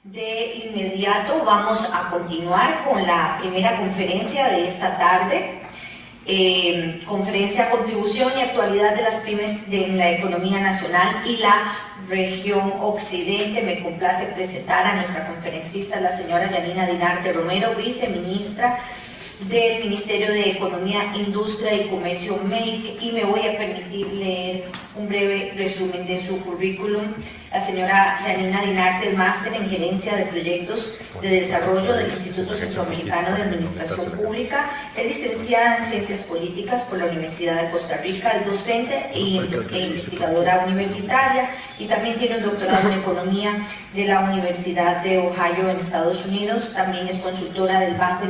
De inmediato vamos a continuar con la primera conferencia de esta tarde, conferencia Contribución y Actualidad de las Pymes en la Economía Nacional y la Región Occidente. Me complace presentar a nuestra conferencista, la señora Yanina Dinarte Romero, viceministra del Ministerio de Economía, Industria y Comercio MEIC, y me voy a permitir leer un breve resumen de su currículum. La señora Yanina Dinarte es máster en Gerencia de Proyectos de Desarrollo del Instituto Centroamericano de Administración Pública, es licenciada en Ciencias Políticas por la Universidad de Costa Rica, es docente e investigadora universitaria y también tiene un doctorado en Economía de la Universidad de Ohio en Estados Unidos. También es consultora del Banco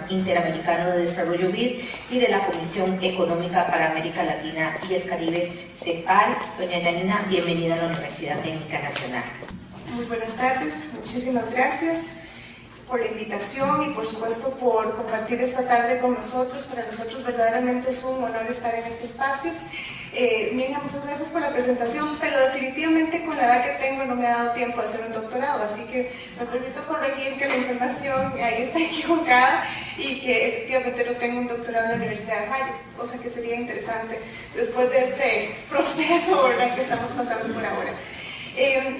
Interamericano de Desarrollo BID y de la Comisión Económica para América Latina y el Caribe, CEPAL. Doña Yanina, bienvenida a la Universidad Técnica Nacional. Muy buenas tardes, muchísimas gracias por la invitación y por supuesto por compartir esta tarde con nosotros. Para nosotros verdaderamente es un honor estar en este espacio. Mirna, muchas gracias por la presentación, pero definitivamente con la edad que tengo no me ha dado tiempo de hacer un doctorado, así que me permito corregir que la información ahí está equivocada y que efectivamente no tengo un doctorado en la Universidad de Ohio, cosa que sería interesante después de este proceso, ¿verdad?, que estamos pasando por ahora.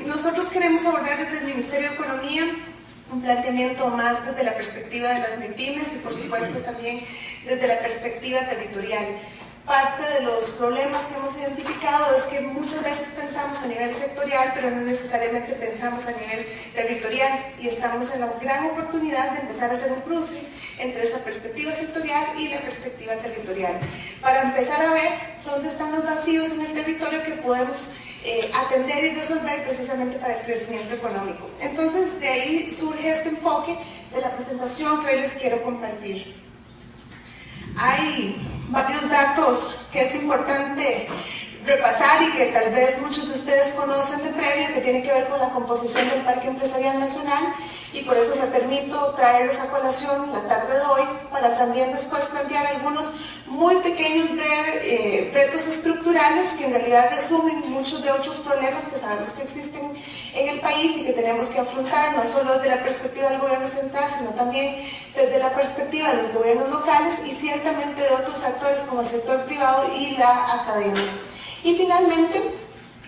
Nosotros queremos abordar desde el Ministerio de Economía un planteamiento más desde la perspectiva de las MIPYMES y por supuesto también desde la perspectiva territorial. Parte de los problemas que hemos identificado es que muchas veces pensamos a nivel sectorial, pero no necesariamente pensamos a nivel territorial, y estamos en la gran oportunidad de empezar a hacer un cruce entre esa perspectiva sectorial y la perspectiva territorial, para empezar a ver dónde están los vacíos en el territorio que podemos atender y resolver precisamente para el crecimiento económico. Entonces, de ahí surge este enfoque de la presentación que hoy les quiero compartir. Hay varios datos que es importante repasar y que tal vez muchos de ustedes conocen de previo, que tiene que ver con la composición del Parque Empresarial Nacional, y por eso me permito traerlos a colación la tarde de hoy para también después plantear algunos muy pequeños, breves retos estructurales que en realidad resumen muchos de otros problemas que sabemos que existen en el país y que tenemos que afrontar no solo desde la perspectiva del gobierno central, sino también desde la perspectiva de los gobiernos locales y ciertamente de otros actores como el sector privado y la academia. Y finalmente,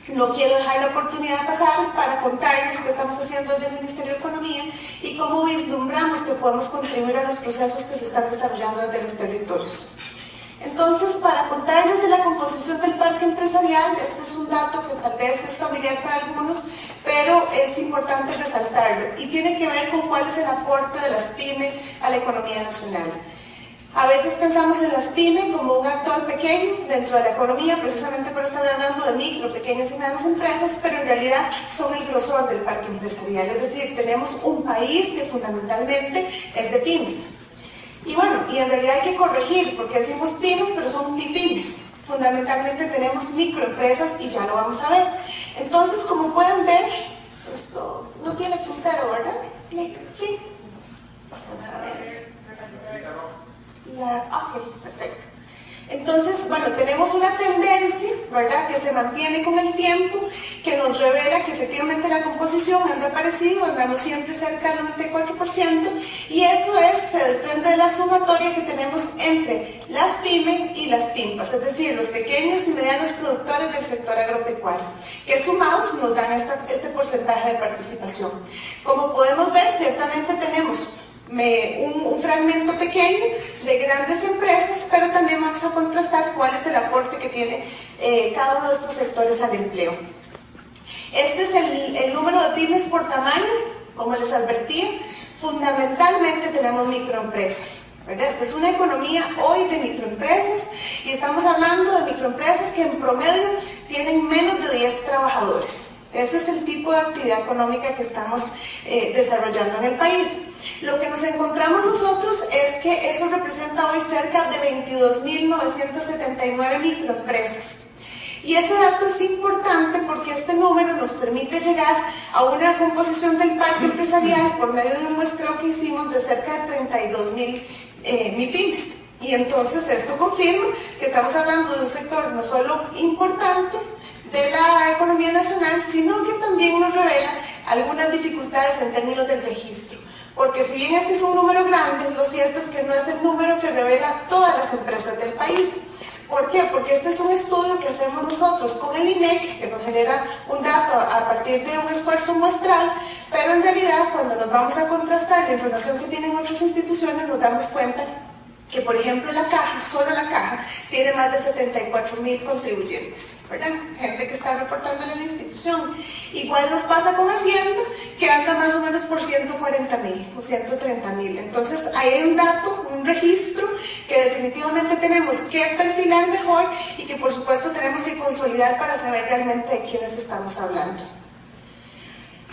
no quiero dejar la oportunidad pasar para contarles qué estamos haciendo desde el Ministerio de Economía y cómo vislumbramos que podemos contribuir a los procesos que se están desarrollando desde los territorios. Entonces, para contarles de la composición del parque empresarial, este es un dato que tal vez es familiar para algunos, pero es importante resaltarlo y tiene que ver con cuál es el aporte de las pymes a la economía nacional. A veces pensamos en las pymes como un actor pequeño dentro de la economía, precisamente por estar hablando de micro, pequeñas y medianas empresas, pero en realidad son el grosor del parque empresarial, es decir, tenemos un país que fundamentalmente es de pymes. Y bueno, y en realidad hay que corregir, porque decimos pymes, pero son MIPYMES. Fundamentalmente tenemos microempresas y ya lo vamos a ver. Entonces, como pueden ver, esto no tiene puntero, ¿verdad? Sí. Vamos a ver. Ok, perfecto. Entonces, bueno, tenemos una tendencia, ¿verdad?, que se mantiene con el tiempo, que nos revela que efectivamente la composición anda parecido, andamos siempre cerca del 94%, y eso se desprende de la sumatoria que tenemos entre las pymes y las PYMPAS, es decir, los pequeños y medianos productores del sector agropecuario, que sumados nos dan este porcentaje de participación. Como podemos ver, ciertamente tenemos un fragmento pequeño de grandes empresas, pero también vamos a contrastar cuál es el aporte que tiene cada uno de estos sectores al empleo. Este es el número de pymes por tamaño. Como les advertía, fundamentalmente tenemos microempresas, ¿verdad? Esta es una economía hoy de microempresas y estamos hablando de microempresas que en promedio tienen menos de 10 trabajadores. Ese es el tipo de actividad económica que estamos desarrollando en el país. Lo que nos encontramos nosotros es que eso representa hoy cerca de 22.979 microempresas. Y ese dato es importante porque este número nos permite llegar a una composición del parque empresarial por medio de un muestreo que hicimos de cerca de 32.000 MIPYMES. Y entonces esto confirma que estamos hablando de un sector no solo importante, de la economía nacional, sino que también nos revela algunas dificultades en términos del registro. Porque si bien este es un número grande, lo cierto es que no es el número que revela todas las empresas del país. ¿Por qué? Porque este es un estudio que hacemos nosotros con el INEC, que nos genera un dato a partir de un esfuerzo muestral, pero en realidad cuando nos vamos a contrastar la información que tienen otras instituciones, nos damos cuenta que, por ejemplo, la Caja, solo la Caja, tiene más de 74,000 contribuyentes, ¿verdad? Gente que está reportándole a la institución. Igual nos pasa con Hacienda, que anda más o menos por 140,000 o 130,000. Entonces, ahí hay un dato, un registro que definitivamente tenemos que perfilar mejor y que, por supuesto, tenemos que consolidar para saber realmente de quiénes estamos hablando.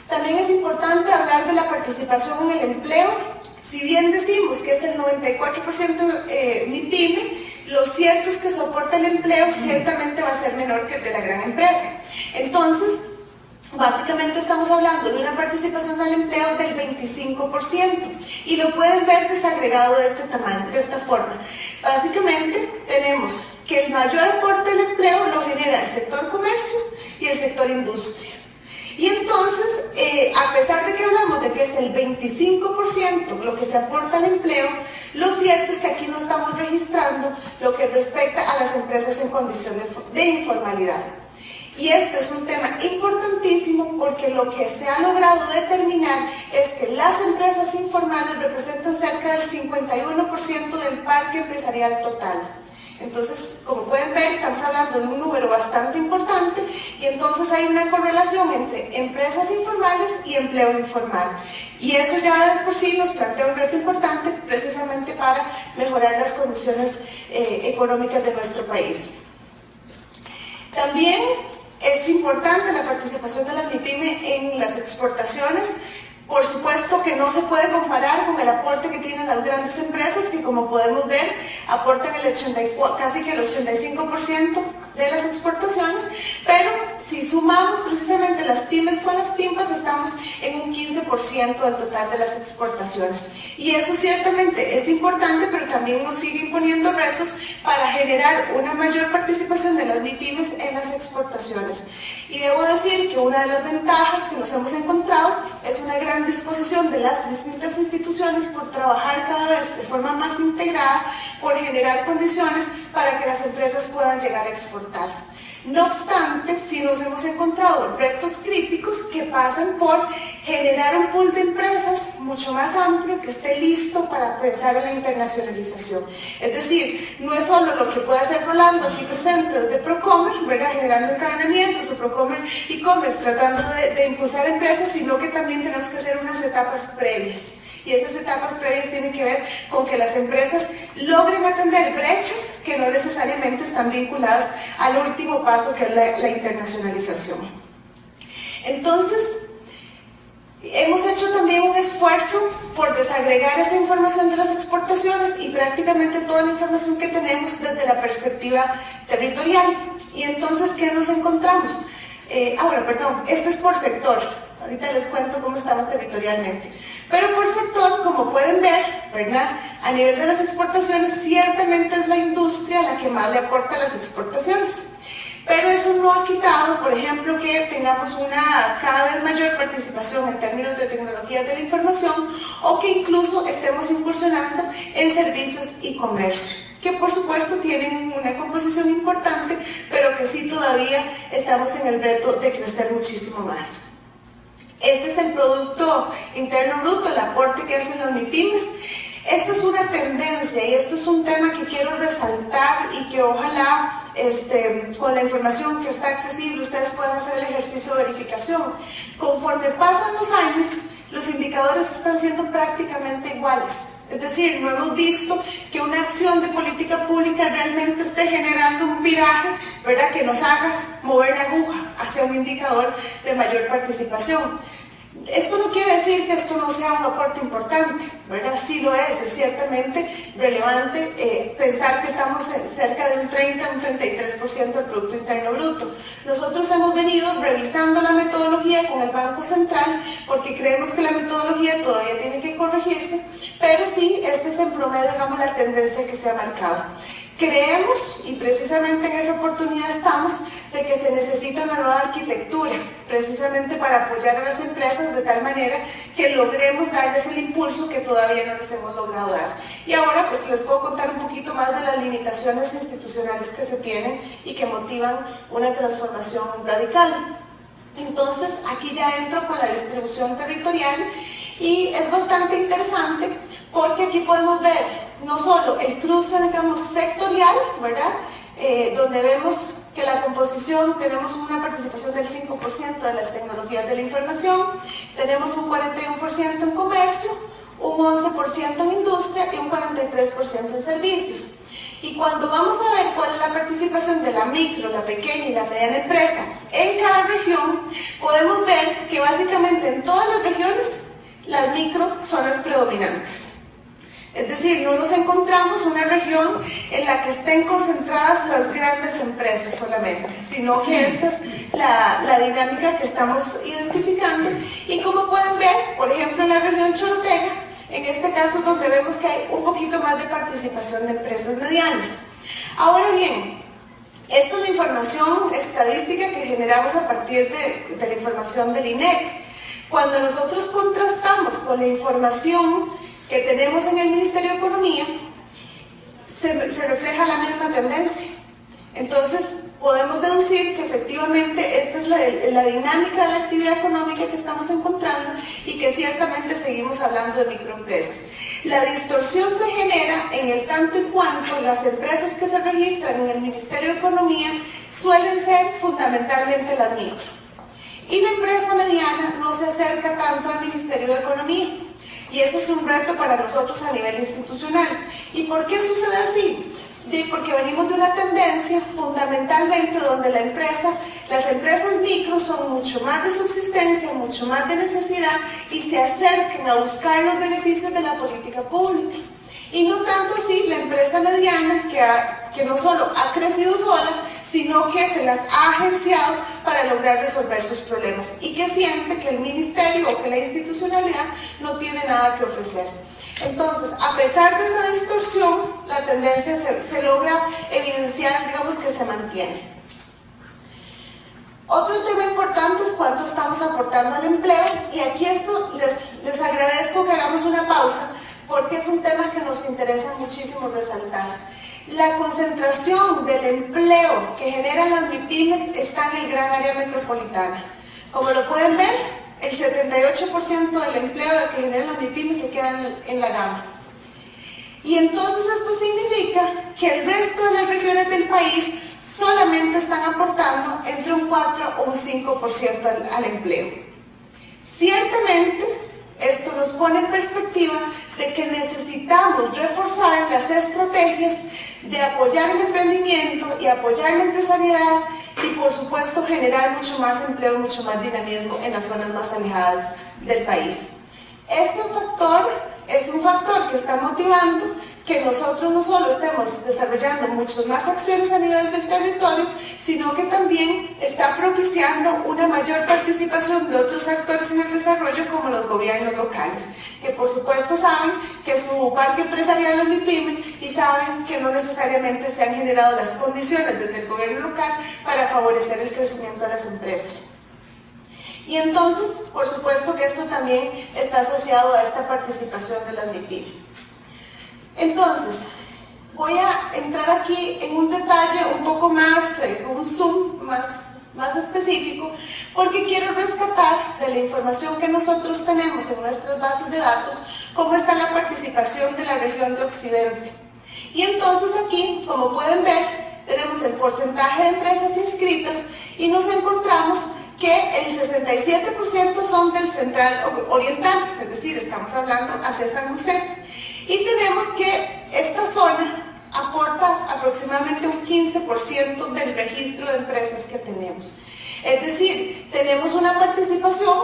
También es importante hablar de la participación en el empleo. Si bien decimos que es el 94% MIPYME, lo cierto es que soporta el empleo ciertamente va a ser menor que el de la gran empresa. Entonces, básicamente estamos hablando de una participación del empleo del 25% y lo pueden ver desagregado de este tamaño, de esta forma. Básicamente tenemos que el mayor aporte del empleo lo genera el sector comercio y el sector industria. Y entonces, a pesar de que hablamos de que es el 25% lo que se aporta al empleo, lo cierto es que aquí no estamos registrando lo que respecta a las empresas en condición de informalidad. Y este es un tema importantísimo porque lo que se ha logrado determinar es que las empresas informales representan cerca del 51% del parque empresarial total. Entonces, como pueden ver, estamos hablando de un número bastante importante y entonces hay una correlación entre empresas informales y empleo informal. Y eso ya de por sí nos plantea un reto importante precisamente para mejorar las condiciones económicas de nuestro país. También es importante la participación de las MIPYME en las exportaciones. Por supuesto que no se puede comparar con el aporte que tienen las grandes empresas, que como podemos ver, aportan casi que el 85% de las exportaciones, pero si sumamos precisamente las pymes con las PYMPAs, estamos en un 15% del total de las exportaciones. Y eso ciertamente es importante, pero también nos sigue imponiendo retos para generar una mayor participación de las MIPYMEs en las exportaciones. Y debo decir que una de las ventajas que nos hemos encontrado es una gran disposición de las distintas instituciones por trabajar cada vez de forma más integrada, por generar condiciones para que las empresas puedan llegar a exportar. No obstante, sí nos hemos encontrado retos críticos que pasan por generar un pool de empresas mucho más amplio que esté listo para pensar en la internacionalización. Es decir, no es solo lo que puede hacer Rolando aquí presente desde Procomer, ¿verdad? Generando encadenamientos o Procomer e-commerce tratando de impulsar empresas, sino que también tenemos que hacer unas etapas previas. Y estas etapas previas tienen que ver con que las empresas logren atender brechas que no necesariamente están vinculadas al último paso, que es la internacionalización. Entonces, hemos hecho también un esfuerzo por desagregar esa información de las exportaciones y prácticamente toda la información que tenemos desde la perspectiva territorial. Y entonces, ¿qué nos encontramos? Este es por sector. Ahorita les cuento cómo estamos territorialmente. Pero por sector, como pueden ver, ¿verdad? A nivel de las exportaciones, ciertamente es la industria la que más le aporta a las exportaciones. Pero eso no ha quitado, por ejemplo, que tengamos una cada vez mayor participación en términos de tecnologías de la información o que incluso estemos incursionando en servicios y comercio, que por supuesto tienen una composición importante, pero que sí todavía estamos en el reto de crecer muchísimo más. Este es el Producto Interno Bruto, el aporte que hacen las MIPYMEs. Esta es una tendencia y esto es un tema que quiero resaltar y que ojalá con la información que está accesible ustedes puedan hacer el ejercicio de verificación. Conforme pasan los años, los indicadores están siendo prácticamente iguales. Es decir, no hemos visto que una acción de política pública realmente esté generando un viraje, ¿verdad?, que nos haga mover la aguja hacia un indicador de mayor participación. Esto no quiere decir que esto no sea un aporte importante, ¿verdad? Sí lo es ciertamente relevante pensar que estamos cerca de un 30, un 33% del Producto Interno Bruto. Nosotros hemos venido revisando la metodología con el Banco Central porque creemos que la metodología todavía tiene que corregirse, pero sí, este es en promedio, digamos, la tendencia que se ha marcado. Creemos, y precisamente en esa oportunidad estamos, de que se necesita una nueva arquitectura, precisamente para apoyar a las empresas de tal manera que logremos darles el impulso que todavía no les hemos logrado dar. Y ahora pues les puedo contar un poquito más de las limitaciones institucionales que se tienen y que motivan una transformación radical. Entonces aquí ya entro con la distribución territorial y es bastante interesante porque aquí podemos ver no solo el cruce, digamos, sectorial, ¿verdad? Donde vemos que la composición, tenemos una participación del 5% de las tecnologías de la información, tenemos un 41% en comercio, un 11% en industria y un 43% en servicios. Y cuando vamos a ver cuál es la participación de la micro, la pequeña y la mediana empresa en cada región, podemos ver que básicamente en todas las regiones las micro son las predominantes. Es decir, no nos encontramos una región en la que estén concentradas las grandes empresas solamente, sino que esta es la dinámica que estamos identificando. Y como pueden ver, por ejemplo, en la región Chorotega, en este caso donde vemos que hay un poquito más de participación de empresas medianas. Ahora bien, esta es la información estadística que generamos a partir de la información del INEC. Cuando nosotros contrastamos con la información que tenemos en el Ministerio de Economía, se refleja la misma tendencia. Entonces, podemos deducir que efectivamente esta es la dinámica de la actividad económica que estamos encontrando y que ciertamente seguimos hablando de microempresas. La distorsión se genera en el tanto y cuanto las empresas que se registran en el Ministerio de Economía suelen ser fundamentalmente las micro. Y la empresa mediana no se acerca tanto al Ministerio de Economía. Y ese es un reto para nosotros a nivel institucional. ¿Y por qué sucede así? Porque venimos de una tendencia fundamentalmente donde las empresas micro son mucho más de subsistencia, mucho más de necesidad y se acercan a buscar los beneficios de la política pública. Y no tanto así la empresa mediana que no solo ha crecido sola, sino que se las ha agenciado para lograr resolver sus problemas y que siente que el ministerio o que la institucionalidad no tiene nada que ofrecer. Entonces, a pesar de esa distorsión, la tendencia se logra evidenciar, digamos que se mantiene. Otro tema importante es cuánto estamos aportando al empleo, y aquí esto les agradezco que hagamos una pausa porque es un tema que nos interesa muchísimo resaltar. La concentración del empleo que generan las MIPYMES está en el gran área metropolitana. Como lo pueden ver, el 78% del empleo que generan las MIPYMES se queda en la gama. Y entonces esto significa que el resto de las regiones del país solamente están aportando entre un 4 o un 5% al empleo. Ciertamente, esto nos pone en perspectiva de que necesitamos reforzar las estrategias de apoyar el emprendimiento y apoyar la empresariedad y, por supuesto, generar mucho más empleo, mucho más dinamismo en las zonas más alejadas del país. Este factor es un factor que está motivando que nosotros no solo estemos desarrollando muchas más acciones a nivel del territorio, sino que también está propiciando una mayor participación de otros actores en el desarrollo, como los gobiernos locales, que por supuesto saben que su parque empresarial es MIPYME y saben que no necesariamente se han generado las condiciones desde el gobierno local para favorecer el crecimiento de las empresas. Y entonces, por supuesto que esto también está asociado a esta participación de las MIPYME. Entonces, voy a entrar aquí en un detalle un poco más, un zoom más específico, porque quiero rescatar de la información que nosotros tenemos en nuestras bases de datos, cómo está la participación de la región de Occidente. Y entonces aquí, como pueden ver, tenemos el porcentaje de empresas inscritas y nos encontramos que el 67% son del central oriental, es decir, estamos hablando hacia San José. Y tenemos que esta zona aporta aproximadamente un 15% del registro de empresas que tenemos. Es decir, tenemos una participación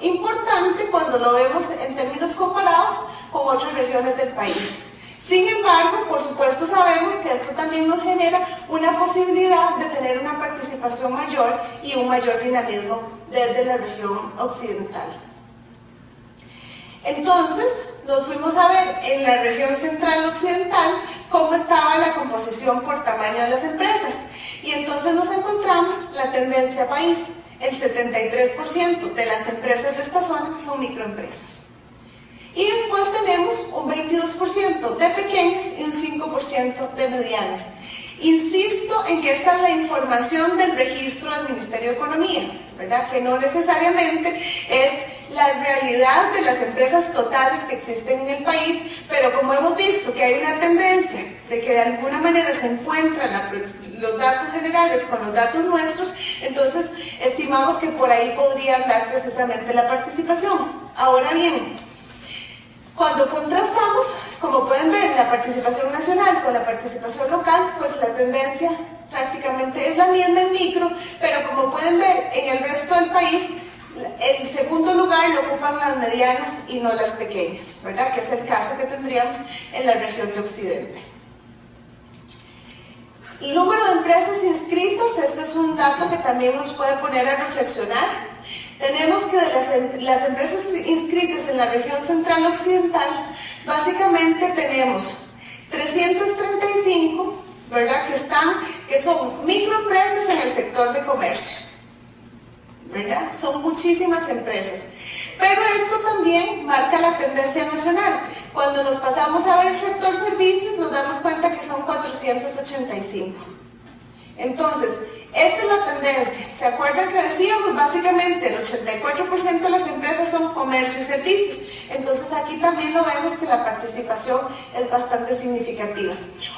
importante cuando lo vemos en términos comparados con otras regiones del país. Sin embargo, por supuesto sabemos que esto también nos genera una posibilidad de tener una participación mayor y un mayor dinamismo desde la región occidental. Entonces, nos fuimos a ver en la región central occidental cómo estaba la composición por tamaño de las empresas. Y entonces nos encontramos la tendencia país. El 73% de las empresas de esta zona son microempresas. Y después tenemos un 22% de pequeñas y un 5% de medianas. Insisto en que esta es la información del registro del Ministerio de Economía, ¿verdad? Que no necesariamente es la realidad de las empresas totales que existen en el país, pero como hemos visto que hay una tendencia de que de alguna manera se encuentran los datos generales con los datos nuestros, entonces estimamos que por ahí podría andar precisamente la participación. Ahora bien, cuando contrastamos, como pueden ver, la participación nacional con la participación local, pues la tendencia prácticamente es la misma en micro, pero como pueden ver, en el resto del país, el segundo lugar lo ocupan las medianas y no las pequeñas, ¿verdad? Que es el caso que tendríamos en la región de Occidente. El número de empresas inscritas, este es un dato que también nos puede poner a reflexionar. Tenemos que de las empresas inscritas en la región central occidental, básicamente tenemos 335, ¿verdad? Que son microempresas en el sector de comercio, ¿verdad? Son muchísimas empresas. Pero esto también marca la tendencia nacional. Cuando nos pasamos a ver el sector servicios, nos damos cuenta que son 485. Entonces, esta es la tendencia. ¿Se acuerdan que decíamos? Básicamente el 84% de las empresas son comercio y servicios. Entonces aquí también lo vemos que la participación es bastante significativa.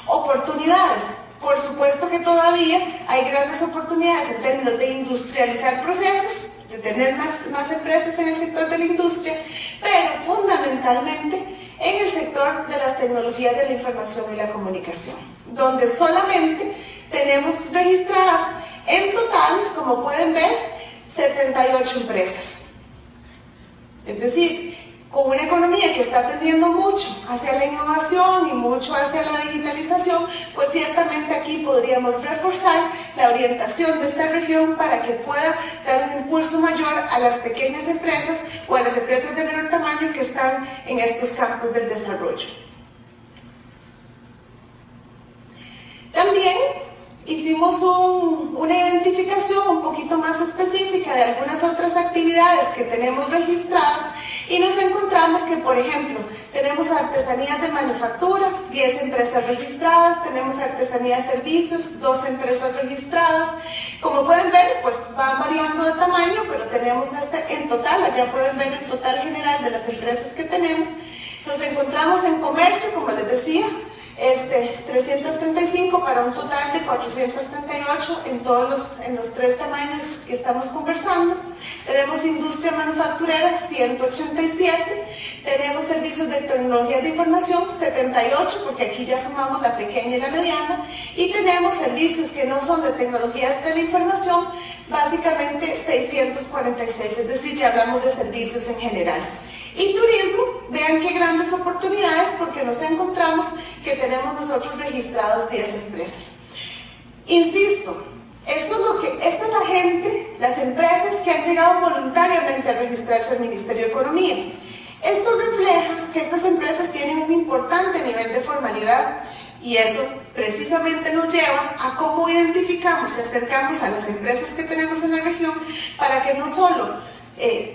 Oportunidades. Por supuesto que todavía hay grandes oportunidades en términos de industrializar procesos, de tener más empresas en el sector de la industria, pero fundamentalmente en el sector de las tecnologías de la información y la comunicación, donde solamente tenemos registradas en total, como pueden ver, 78 empresas. Es decir, con una economía que está tendiendo mucho hacia la innovación y mucho hacia la digitalización, pues ciertamente aquí podríamos reforzar la orientación de esta región para que pueda dar un impulso mayor a las pequeñas empresas o a las empresas de menor tamaño que están en estos campos del desarrollo. También hicimos una identificación un poquito más específica de algunas otras actividades que tenemos registradas y nos encontramos que, por ejemplo, tenemos artesanías de manufactura, 10 empresas registradas, tenemos artesanía de servicios, 2 empresas registradas. Como pueden ver, pues va variando de tamaño, pero tenemos en total, allá pueden ver el total general de las empresas que tenemos. Nos encontramos en comercio, como les decía, 335 para un total de 438 en los 3 tamaños que estamos conversando. Tenemos industria manufacturera, 187. Tenemos servicios de tecnología de información, 78, porque aquí ya sumamos la pequeña y la mediana. Y tenemos servicios que no son de tecnologías de la información, básicamente 646, es decir, ya hablamos de servicios en general. Y turismo, vean qué grandes oportunidades, porque nos encontramos que tenemos nosotros registradas 10 empresas. Insisto, esta es la gente, las empresas que han llegado voluntariamente a registrarse al Ministerio de Economía. Esto refleja que estas empresas tienen un importante nivel de formalidad y eso precisamente nos lleva a cómo identificamos y acercamos a las empresas que tenemos en la región para que no solo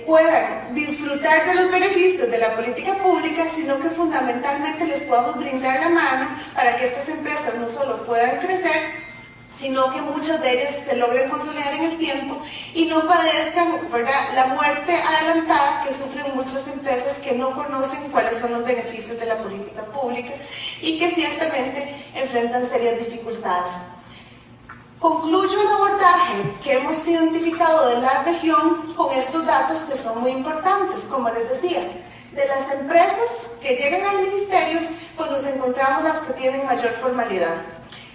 puedan disfrutar de los beneficios de la política pública, sino que fundamentalmente les podamos brindar la mano para que estas empresas no solo puedan crecer, sino que muchas de ellas se logren consolidar en el tiempo y no padezcan, ¿verdad?, la muerte adelantada que sufren muchas empresas que no conocen cuáles son los beneficios de la política pública y que ciertamente enfrentan serias dificultades. Concluyo el abordaje que hemos identificado de la región con estos datos que son muy importantes. Como les decía, de las empresas que llegan al ministerio, pues nos encontramos las que tienen mayor formalidad.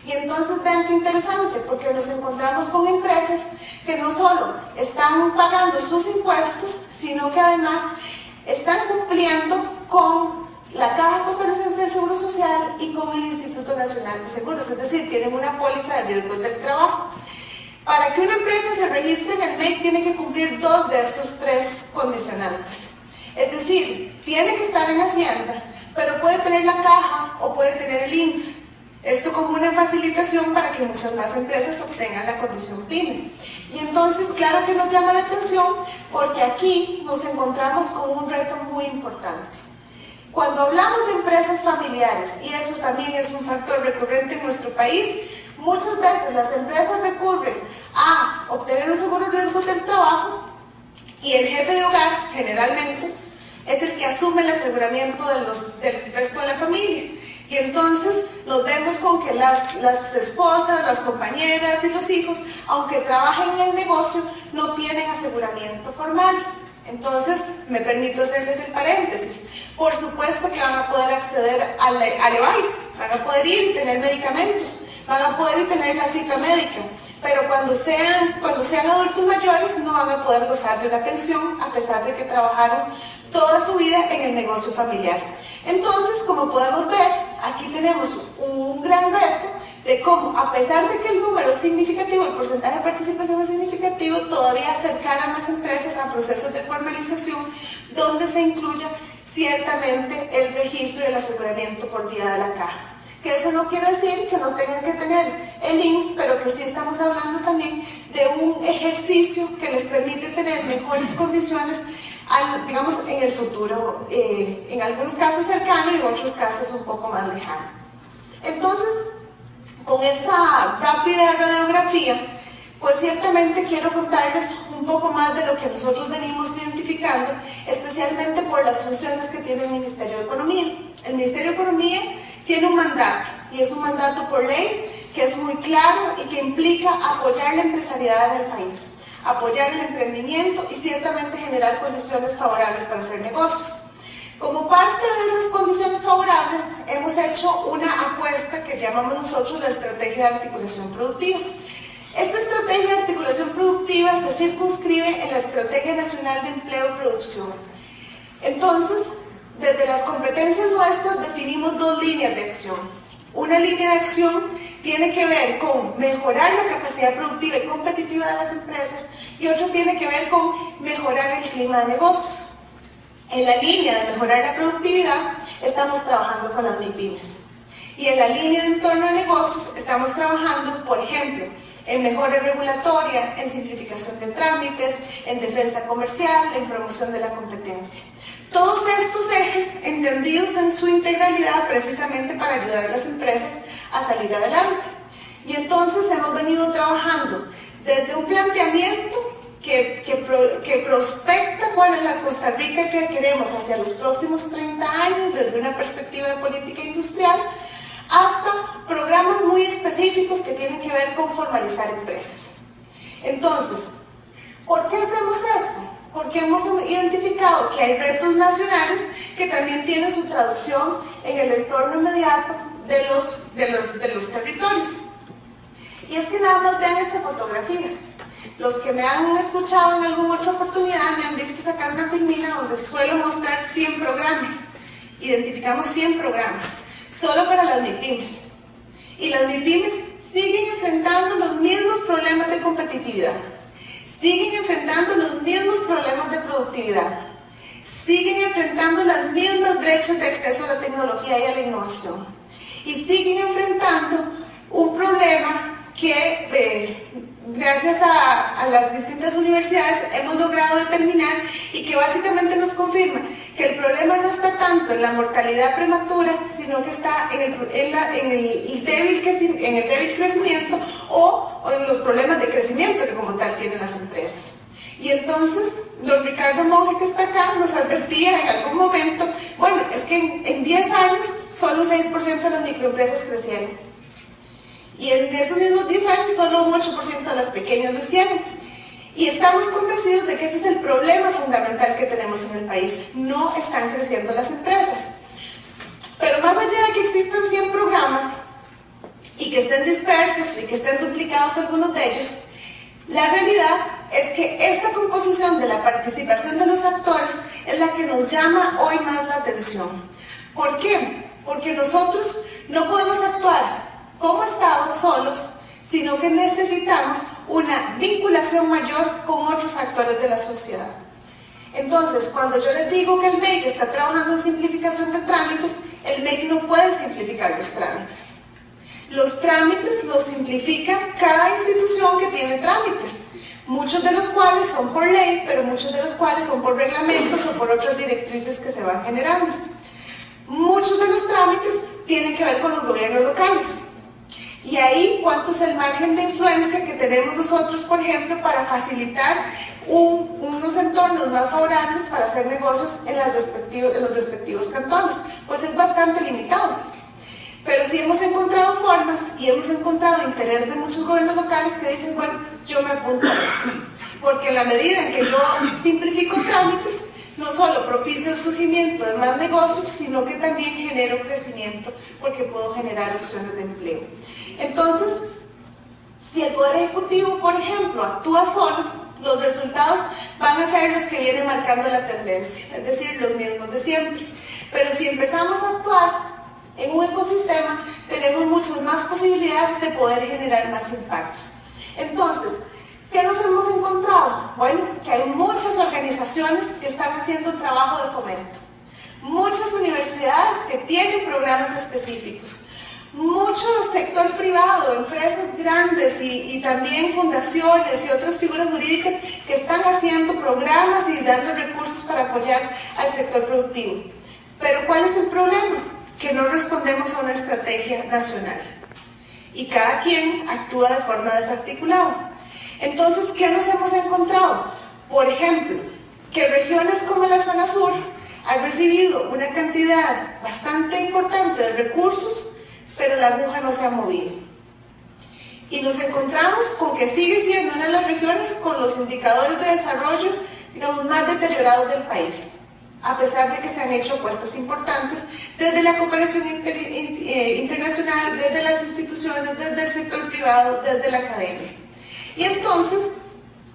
Y entonces vean qué interesante, porque nos encontramos con empresas que no solo están pagando sus impuestos, sino que además están cumpliendo con la Caja Costarricense del Seguro Social y con el Instituto Nacional de Seguros, es decir, tienen una póliza de riesgos del trabajo. Para que una empresa se registre en el MEC tiene que cumplir 2 de estos 3 condicionantes. Es decir, tiene que estar en Hacienda, pero puede tener la caja o puede tener el INSS. Esto como una facilitación para que muchas más empresas obtengan la condición PYME. Y entonces, claro que nos llama la atención porque aquí nos encontramos con un reto muy importante. Cuando hablamos de empresas familiares, y eso también es un factor recurrente en nuestro país, muchas veces las empresas recurren a obtener un seguro de riesgos del trabajo y el jefe de hogar, generalmente, es el que asume el aseguramiento del resto de la familia. Y entonces nos vemos con que las esposas, las compañeras y los hijos, aunque trabajen en el negocio, no tienen aseguramiento formal. Entonces, me permito hacerles el paréntesis. Por supuesto que van a poder acceder al EVAIS, van a poder ir y tener medicamentos, van a poder ir y tener la cita médica, pero cuando sean adultos mayores no van a poder gozar de una pensión a pesar de que trabajaron toda su vida en el negocio familiar. Entonces, como podemos ver, aquí tenemos un gran reto de cómo, a pesar de que el número es significativo, el porcentaje de participación es significativo, todavía acercar a más empresas a procesos de formalización donde se incluya ciertamente el registro y el aseguramiento por vía de la caja. Que eso no quiere decir que no tengan que tener el INSS, pero que sí estamos hablando también de un ejercicio que les permite tener mejores condiciones, digamos, en el futuro, en algunos casos cercano y en otros casos un poco más lejano. Entonces, con esta rápida radiografía, pues ciertamente quiero contarles un poco más de lo que nosotros venimos identificando, especialmente por las funciones que tiene el Ministerio de Economía. El Ministerio de Economía tiene un mandato, y es un mandato por ley que es muy claro y que implica apoyar la empresariedad en el país, apoyar el emprendimiento y ciertamente generar condiciones favorables para hacer negocios. Como parte de esas condiciones favorables, hemos hecho una apuesta que llamamos nosotros la Estrategia de Articulación Productiva. Esta Estrategia de Articulación Productiva se circunscribe en la Estrategia Nacional de Empleo y Producción. Entonces, desde las competencias nuestras definimos dos líneas de acción. Una línea de acción tiene que ver con mejorar la capacidad productiva y competitiva de las empresas y otra tiene que ver con mejorar el clima de negocios. En la línea de mejorar la productividad estamos trabajando con las MIPYMES. Y en la línea de entorno de negocios estamos trabajando, por ejemplo, en mejora regulatoria, en simplificación de trámites, en defensa comercial, en promoción de la competencia. Todos estos ejes entendidos en su integralidad precisamente para ayudar a las empresas a salir adelante. Y entonces hemos venido trabajando desde un planteamiento que prospecta cuál es la Costa Rica que queremos hacia los próximos 30 años desde una perspectiva de política industrial, hasta programas muy específicos que tienen que ver con formalizar empresas. Entonces, ¿por qué hacemos esto? Porque hemos identificado que hay retos nacionales que también tienen su traducción en el entorno inmediato de los territorios. Y es que nada más vean esta fotografía. Los que me han escuchado en alguna otra oportunidad me han visto sacar una filmina donde suelo mostrar 100 programas. Identificamos 100 programas, solo para las MIPYMES. Y las MIPYMES siguen enfrentando los mismos problemas de competitividad. Siguen enfrentando los mismos problemas de productividad, siguen enfrentando las mismas brechas de acceso a la tecnología y a la innovación, y siguen enfrentando un problema que gracias a las distintas universidades hemos logrado determinar y que básicamente nos confirma que el problema no está tanto en la mortalidad prematura, sino que está en el débil crecimiento o en los problemas de crecimiento que como tal tienen las empresas. Y entonces, don Ricardo Monge, que está acá, nos advertía en algún momento, bueno, es que en 10 años solo 6% de las microempresas crecieron. Y en esos mismos 10 años solo un 8% de las pequeñas lo hicieron. Y estamos convencidos de que ese es el problema fundamental que tenemos en el país. No están creciendo las empresas. Pero más allá de que existan 100 programas y que estén dispersos y que estén duplicados algunos de ellos, la realidad es que esta composición de la participación de los actores es la que nos llama hoy más la atención. ¿Por qué? Porque nosotros no podemos actuar como Estado solos, sino que necesitamos una vinculación mayor con otros actores de la sociedad. Entonces, cuando yo les digo que el MEC está trabajando en simplificación de trámites, el MEC no puede simplificar los trámites. Los trámites los simplifica cada institución que tiene trámites, muchos de los cuales son por ley, pero muchos de los cuales son por reglamentos o por otras directrices que se van generando. Muchos de los trámites tienen que ver con los gobiernos locales. Y ahí, ¿cuánto es el margen de influencia que tenemos nosotros, por ejemplo, para facilitar unos entornos más favorables para hacer negocios en los respectivos cantones? Pues es bastante limitado. Pero sí hemos encontrado formas y hemos encontrado interés de muchos gobiernos locales que dicen, bueno, yo me apunto a esto. Porque en la medida en que yo simplifico trámites, no solo propicio el surgimiento de más negocios, sino que también genero crecimiento porque puedo generar opciones de empleo. Entonces, si el Poder Ejecutivo, por ejemplo, actúa solo, los resultados van a ser los que vienen marcando la tendencia, es decir, los mismos de siempre. Pero si empezamos a actuar en un ecosistema, tenemos muchas más posibilidades de poder generar más impactos. Entonces, ¿qué nos hemos encontrado? Bueno, que hay muchas organizaciones que están haciendo trabajo de fomento, muchas universidades que tienen programas específicos, mucho sector privado, empresas grandes y también fundaciones y otras figuras jurídicas que están haciendo programas y dando recursos para apoyar al sector productivo. Pero ¿cuál es el problema? Que no respondemos a una estrategia nacional y cada quien actúa de forma desarticulada. Entonces, ¿qué nos hemos encontrado? Por ejemplo, que regiones como la zona sur han recibido una cantidad bastante importante de recursos, pero la aguja no se ha movido. Y nos encontramos con que sigue siendo una de las regiones con los indicadores de desarrollo, digamos, más deteriorados del país, a pesar de que se han hecho apuestas importantes desde la cooperación internacional, desde las instituciones, desde el sector privado, desde la academia. Y entonces,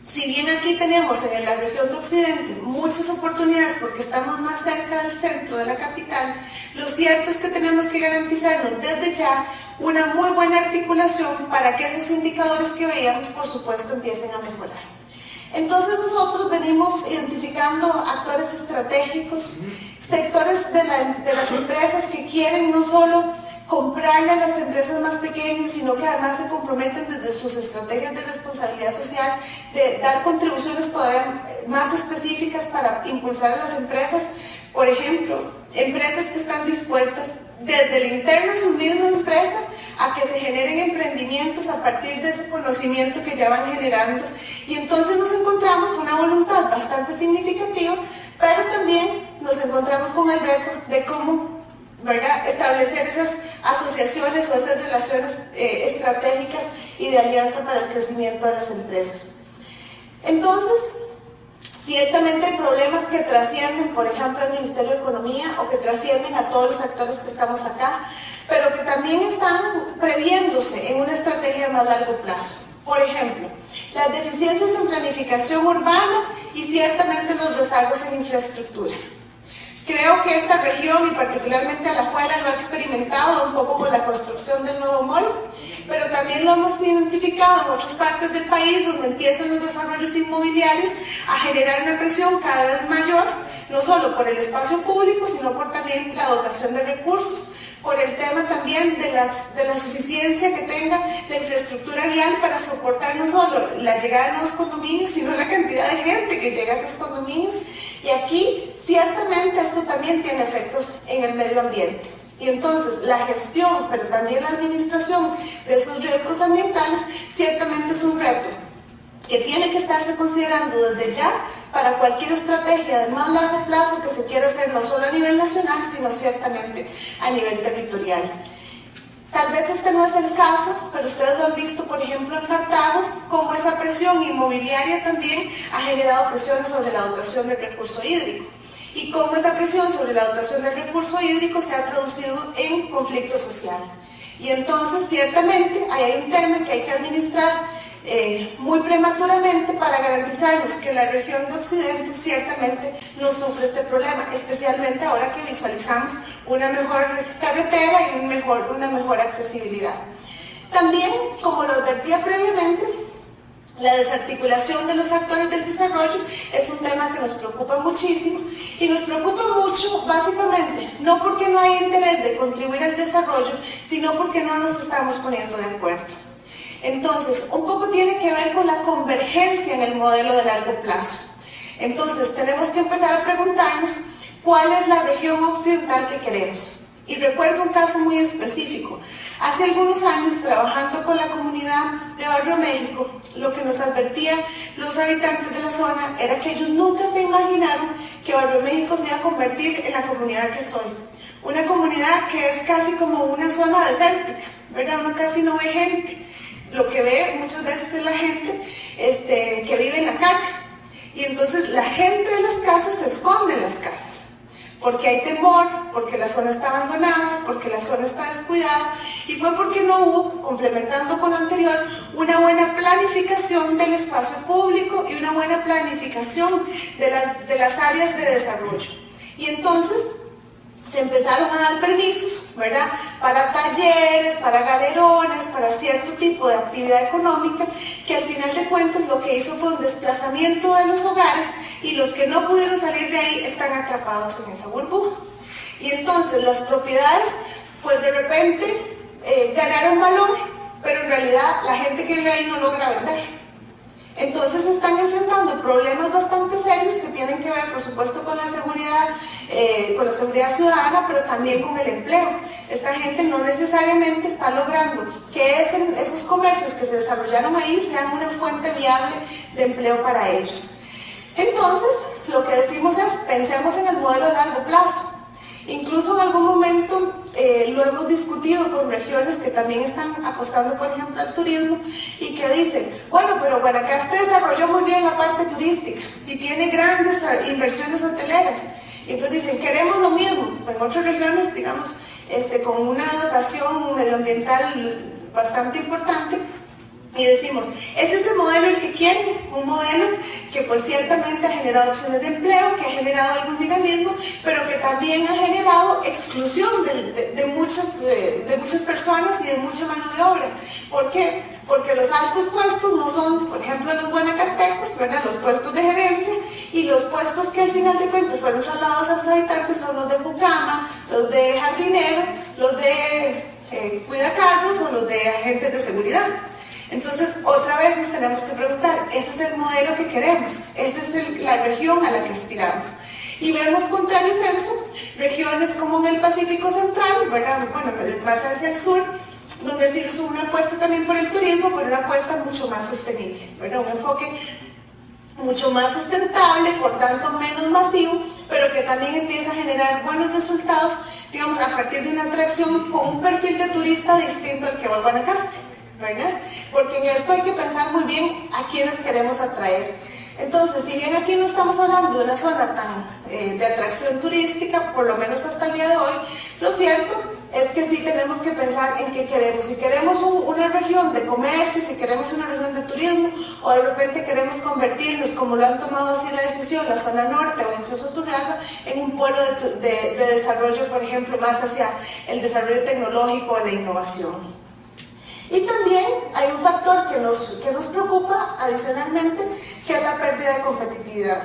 si bien aquí tenemos en la región de Occidente muchas oportunidades porque estamos más cerca del centro de la capital, lo cierto es que tenemos que garantizarnos desde ya una muy buena articulación para que esos indicadores que veíamos, por supuesto, empiecen a mejorar. Entonces nosotros venimos identificando actores estratégicos, sectores de las empresas que quieren no solo comprarle a las empresas más pequeñas, sino que además se comprometen desde sus estrategias de responsabilidad social de dar contribuciones todavía más específicas para impulsar a las empresas. Por ejemplo, empresas que están dispuestas desde el interno de su misma empresa a que se generen emprendimientos a partir de ese conocimiento que ya van generando. Y entonces nos encontramos con una voluntad bastante significativa, pero también nos encontramos con el reto de cómo, ¿verdad?, establecer esas asociaciones o esas relaciones estratégicas y de alianza para el crecimiento de las empresas. Entonces, ciertamente hay problemas que trascienden, por ejemplo, al Ministerio de Economía o que trascienden a todos los actores que estamos acá, pero que también están previéndose en una estrategia de más largo plazo. Por ejemplo, las deficiencias en planificación urbana y ciertamente los rezagos en infraestructura. Creo que esta región, y particularmente Alajuela, lo ha experimentado un poco con la construcción del nuevo mall, pero también lo hemos identificado en otras partes del país donde empiezan los desarrollos inmobiliarios a generar una presión cada vez mayor, no solo por el espacio público, sino por también la dotación de recursos, por el tema también de la suficiencia que tenga la infraestructura vial para soportar no solo la llegada de nuevos condominios, sino la cantidad de gente que llega a esos condominios. Y aquí, ciertamente, esto también tiene efectos en el medio ambiente. Y entonces, la gestión, pero también la administración de esos riesgos ambientales, ciertamente es un reto que tiene que estarse considerando desde ya para cualquier estrategia de más largo plazo que se quiera hacer no solo a nivel nacional, sino ciertamente a nivel territorial. Tal vez este no es el caso, pero ustedes lo han visto, por ejemplo, en Cartago, cómo esa presión inmobiliaria también ha generado presiones sobre la dotación del recurso hídrico y cómo esa presión sobre la dotación del recurso hídrico se ha traducido en conflicto social. Y entonces, ciertamente, hay un tema que hay que administrar muy prematuramente para garantizarnos que la región de Occidente ciertamente no sufre este problema, especialmente ahora que visualizamos una mejor carretera y una mejor accesibilidad. También, como lo advertía previamente, La desarticulación de los actores del desarrollo es un tema que nos preocupa muchísimo y nos preocupa mucho básicamente no porque no hay interés de contribuir al desarrollo, sino porque no nos estamos poniendo de acuerdo. Entonces, un poco tiene que ver con la convergencia en el modelo de largo plazo. Entonces, tenemos que empezar a preguntarnos cuál es la región occidental que queremos. Y recuerdo un caso muy específico. Hace algunos años, trabajando con la comunidad de Barrio México, lo que nos advertían los habitantes de la zona era que ellos nunca se imaginaron que Barrio México se iba a convertir en la comunidad que soy. Una comunidad que es casi como una zona desértica, ¿verdad? Uno casi no ve gente. Lo que ve muchas veces es la gente que vive en la calle. Y entonces la gente de las casas se esconde en las casas. Porque hay temor, porque la zona está abandonada, porque la zona está descuidada, y fue porque no hubo, complementando con lo anterior, una buena planificación del espacio público y una buena planificación de las áreas de desarrollo. Y entonces se empezaron a dar permisos, ¿verdad?, para talleres, para galerones, para cierto tipo de actividad económica, que al final de cuentas lo que hizo fue un desplazamiento de los hogares, y los que no pudieron salir de ahí están atrapados en esa burbuja. Y entonces las propiedades, pues de repente ganaron valor, pero en realidad la gente que vive ahí no logra vender. Entonces están enfrentando problemas bastante serios que tienen que ver, por supuesto, con la seguridad ciudadana, pero también con el empleo. Esta gente no necesariamente está logrando que esos comercios que se desarrollaron ahí sean una fuente viable de empleo para ellos. Entonces, lo que decimos es, pensemos en el modelo a largo plazo. Incluso en algún momento lo hemos discutido con regiones que también están apostando, por ejemplo, al turismo, y que dicen, bueno, pero Guanacaste desarrolló muy bien la parte turística y tiene grandes inversiones hoteleras. Y entonces dicen, queremos lo mismo en otras regiones, digamos, con una dotación medioambiental bastante importante. Y decimos, ¿es ese modelo el que quieren? Un modelo que pues ciertamente ha generado opciones de empleo, que ha generado algún dinamismo, pero que también ha generado exclusión de muchas personas y de mucha mano de obra. ¿Por qué? Porque los altos puestos no son, por ejemplo, los guanacastecos, ¿verdad?, los puestos de gerencia, y los puestos que al final de cuentas fueron trasladados a los habitantes son los de mucama, los de jardinero, los de cuidacarros o los de agentes de seguridad. Entonces, otra vez nos tenemos que preguntar, ¿ese es el modelo que queremos? ¿Esa es la región a la que aspiramos? Y vemos contrario censo, regiones como en el Pacífico Central, ¿verdad?, bueno, más hacia el sur, donde se hizo una apuesta también por el turismo, pero una apuesta mucho más sostenible, ¿verdad?, un enfoque mucho más sustentable, por tanto menos masivo, pero que también empieza a generar buenos resultados, digamos, a partir de una atracción con un perfil de turista distinto al que va a Guanacaste, ¿verdad? Porque en esto hay que pensar muy bien a quiénes queremos atraer. Entonces, si bien aquí no estamos hablando de una zona tan de atracción turística, por lo menos hasta el día de hoy, lo cierto es que sí tenemos que pensar en qué queremos. Si queremos una región de comercio, si queremos una región de turismo, o de repente queremos convertirnos, como lo han tomado así la decisión, la zona norte o incluso Turrialba, en un polo de desarrollo, por ejemplo, más hacia el desarrollo tecnológico o la innovación. Y también hay un factor que nos preocupa adicionalmente, que es la pérdida de competitividad.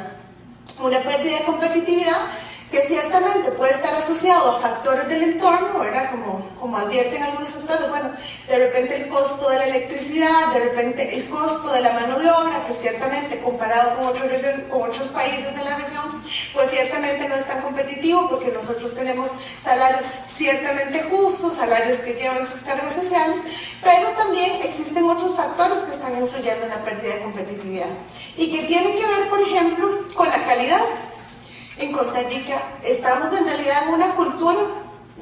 Una pérdida de competitividad que ciertamente puede estar asociado a factores del entorno, ¿verdad?, como advierten algunos sectores, bueno, de repente el costo de la electricidad, de repente el costo de la mano de obra, que ciertamente comparado con otros países de la región, pues ciertamente no es tan competitivo, porque nosotros tenemos salarios ciertamente justos, salarios que llevan sus cargas sociales, pero también existen otros factores que están influyendo en la pérdida de competitividad, y que tienen que ver, por ejemplo, con la calidad. En Costa Rica estamos en realidad en una cultura,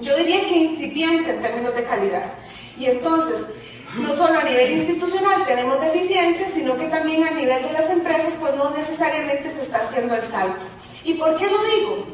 yo diría que incipiente en términos de calidad. Y entonces, no solo a nivel institucional tenemos deficiencias, sino que también a nivel de las empresas, pues no necesariamente se está haciendo el salto. ¿Y por qué lo digo?